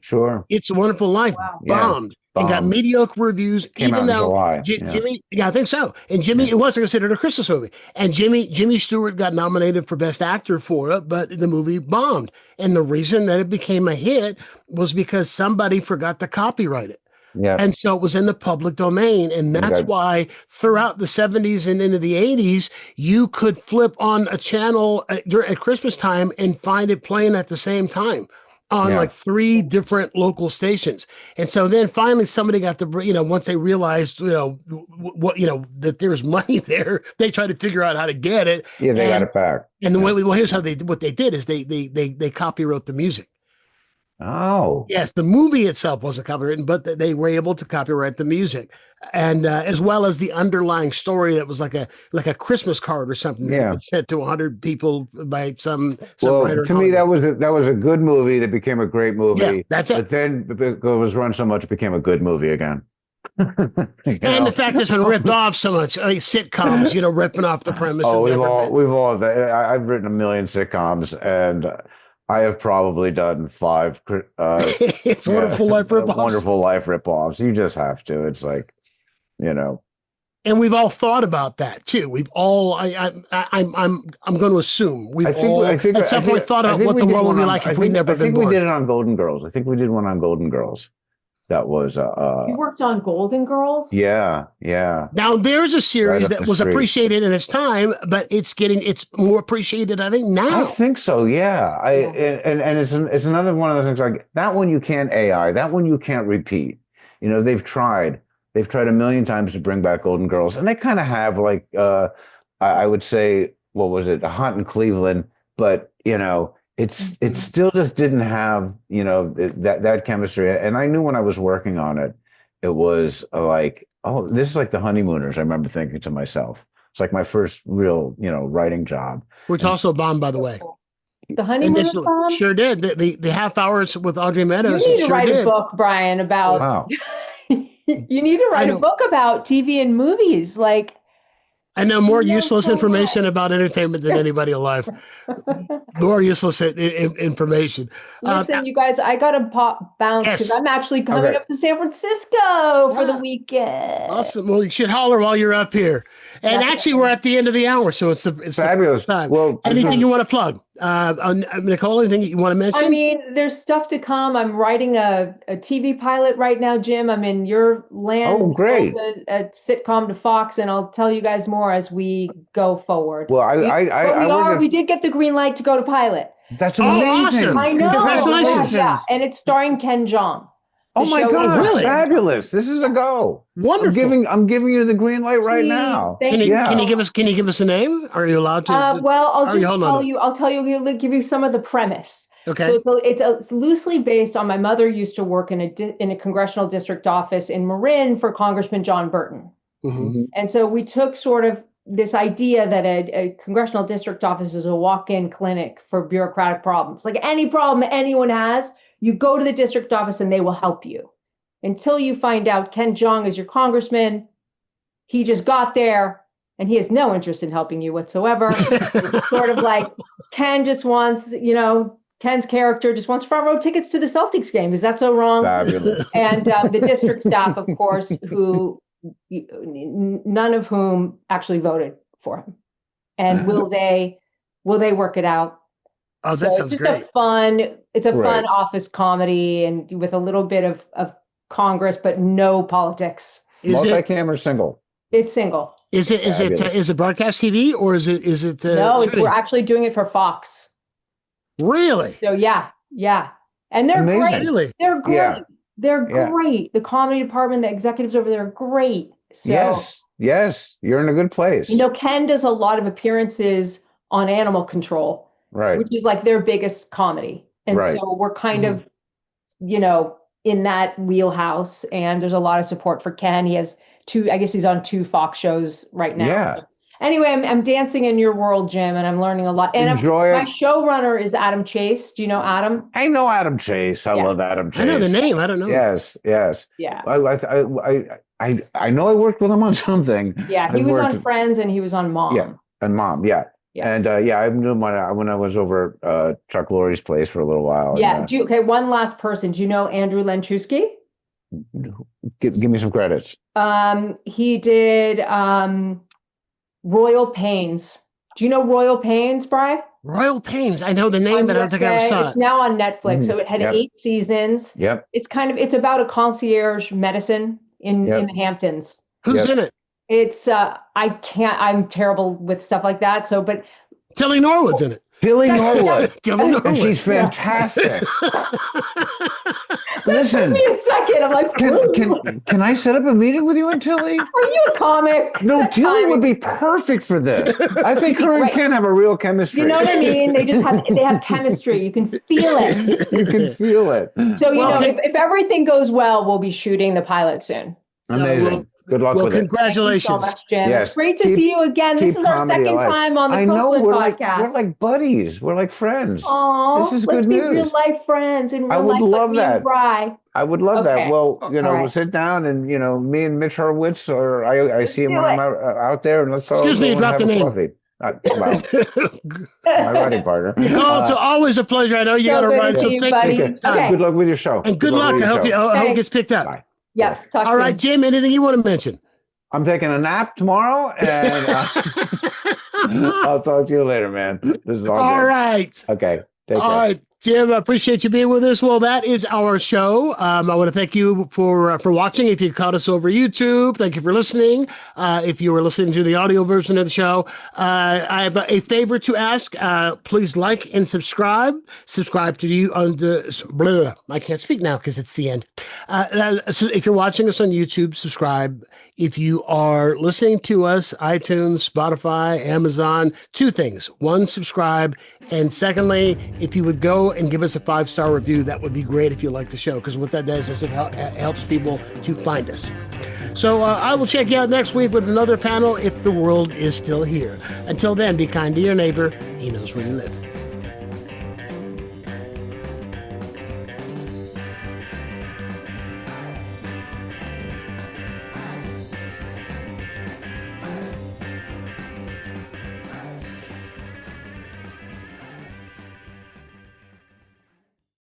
Sure. It's a Wonderful Life. Wow. Bombed. And got mediocre reviews, even though Jimmy, I think so. And Jimmy, it wasn't considered a Christmas movie. And Jimmy Stewart got nominated for Best Actor for it, but the movie bombed. And the reason that it became a hit was because somebody forgot to copyright it. Yeah. And so it was in the public domain. And that's Okay. why throughout the 70s and into the 80s, you could flip on a channel at Christmas time and find it playing at the same time on Yeah. like 3 different local stations. And so then finally somebody got the, once they realized, what, that there's money there, they tried to figure out how to get it. Yeah, they got it back. And the Yeah. way, well, here's how what they did is they copywrote the music. Oh. Yes, the movie itself wasn't copywritten, but they were able to copyright the music, and as well as the underlying story that was like a Christmas card or something that Yeah. was sent to 100 people by some Well, writer. to me, that was a good movie that became a great movie. Yeah, that's it. But then because it was run so much, it became a good movie again. And the fact it's been ripped off so much, sitcoms, ripping off the premise. Oh, we've all I've written a million sitcoms, and I have probably done 5. It's Wonderful Life ripoffs. Wonderful Life ripoffs. You just have to. It's like, And we've all thought about that too. We've all, I'm going to assume we've all at some point thought about what the world would be like if we never been born. We did it on Golden Girls. I think we did one on Golden Girls. That was you worked on Golden Girls? Yeah. Now there's a series that was appreciated in its time, but it's more appreciated, I think, now. I think so, yeah. And it's another one of those things like that one you can't AI, that one you can't repeat. They've tried a million times to bring back Golden Girls, and they kind of have like I would say, what was it, A Hunt in Cleveland, but it still just didn't have that chemistry. And I knew when I was working on it, it was like, oh, this is like The Honeymooners. I remember thinking to myself, it's like my first real writing job, which also bombed, by the way. The Honeymooners bomb? Sure did. The half hours with Audrey Meadows. You need to write a book, Brian, about. Wow. You need to write a book about TV and movies, like. I know more useless information about entertainment than anybody alive. More useless information. Listen, you guys, I got to bounce because I'm actually coming up to San Francisco for the weekend. Awesome. Well, you should holler while you're up here. And actually, we're at the end of the hour, so it's fabulous time. Well, anything you want to plug? Nicole, anything you want to mention? I mean, there's stuff to come. I'm writing a TV pilot right now, Jim. I'm in your land. Oh, great. A sitcom to Fox, and I'll tell you guys more as we go forward. Well, we did get the green light to go to pilot. That's amazing. Awesome. I know. Congratulations. Yeah. And it's starring Ken Jeong. Oh my God! Really? Fabulous! This is a go. Wonderful. I'm giving you the green light right now. Can you give us a name? Are you allowed to? Well, I'll tell you. Give you some of the premise. Okay. So it's loosely based on my mother used to work in a congressional district office in Marin for Congressman John Burton, and so we took sort of this idea that a congressional district office is a walk-in clinic for bureaucratic problems. Like any problem anyone has, you go to the district office and they will help you. Until you find out Ken Jeong is your congressman, he just got there and he has no interest in helping you whatsoever. It's sort of like Ken just wants, Ken's character just wants front row tickets to the Celtics game. Is that so wrong? Fabulous. And the district staff, of course, who none of whom actually voted for him. And will they work it out? Oh, that sounds great. It's a fun office comedy and with a little bit of Congress, but no politics. Multi-cam or single? It's single. Is it broadcast TV or is it? No, we're actually doing it for Fox. Really? So yeah. And they're amazing. great. Really? They're great. Yeah. They're great. The comedy department, the executives over there are great. So, yes, you're in a good place. Ken does a lot of appearances on Animal Control, right? Which is like their biggest comedy. And so we're kind of, in that wheelhouse. And there's a lot of support for Ken. He has he's on 2 Fox shows right now. Yeah. Anyway, I'm dancing in your world, Jim, and I'm learning a lot. And Enjoy it. My showrunner is Adam Chase. Do you know Adam? I know Adam Chase. I love Adam Chase. I know the name. I don't know. Yes. Yeah. I know I worked with him on something. Yeah, he was on Friends and he was on Mom. Yeah, and Mom. Yeah. And I knew when I was over Chuck Lorre's place for a little while. Yeah. And, one last person. Do you know Andrew Lenchewski? Give me some credits. He did Royal Pains. Do you know Royal Pains, Brian? Royal Pains. I know the name, on but I don't think I ever USA. saw It's it. now on Netflix. So it had Yep. 8 seasons. Yep. It's about a concierge medicine in Yep. the Hamptons. Who's Yep. in it? It's I'm terrible with stuff like that. So, but Tilly Norwood's in it. Billy Norwood. Tilly Norwood. And she's fantastic. Listen, give me a second. I'm like, can I set up a meeting with you and Tilly? are you a comic? No, That Tilly time- would be perfect for this. I think her and Right. Ken have a real chemistry. You know what I mean? They have chemistry. You can feel it. You can feel it. So Well, if everything goes well, we'll be shooting the pilot soon. Amazing. Good luck Well, with it. congratulations. Thank you so much, Jim. Yes. It's great to Keep- see you again. This keep is our comedy second alive. time on the I know Copeland we're podcast. like buddies. We're like friends. Aww, This is let's good be news. real life friends in real I would life. love like me and that. Bri. I would love Okay. that. Well, All we'll right. sit down and me and Mitch Horowitz, or I see him do when I'm it. out there, and let's all Excuse me, go and drop have the a name. coffee. My writing partner. Nicole, it's always a pleasure. I know you So got to good to write see some you, things. buddy. Okay. Good luck with your show. And good luck. with I your hope, show. I hope it Thanks. gets picked up. Bye. Yeah. Talk All soon. right, Jim, anything you want to mention? I'm taking a nap tomorrow, and I'll talk to you later, man. This is all All good. right. Okay. Take All care. right, Jim, I appreciate you being with us. Well, that is our show. I want to thank you for watching. If you caught us over YouTube, thank you for listening. If you were listening to the audio version of the show, I have a favor to ask. Please like and subscribe. Subscribe to you on the blah. I can't speak now because it's the end. So if you're watching us on YouTube, subscribe. If you are listening to us, iTunes, Spotify, Amazon, 2 things. 1, subscribe. And secondly, if you would go and give us a 5-star review, that would be great if you like the show, because what that does is it helps people to find us. So I will check you out next week with another panel if the world is still here. Until then, be kind to your neighbor. He knows where you live.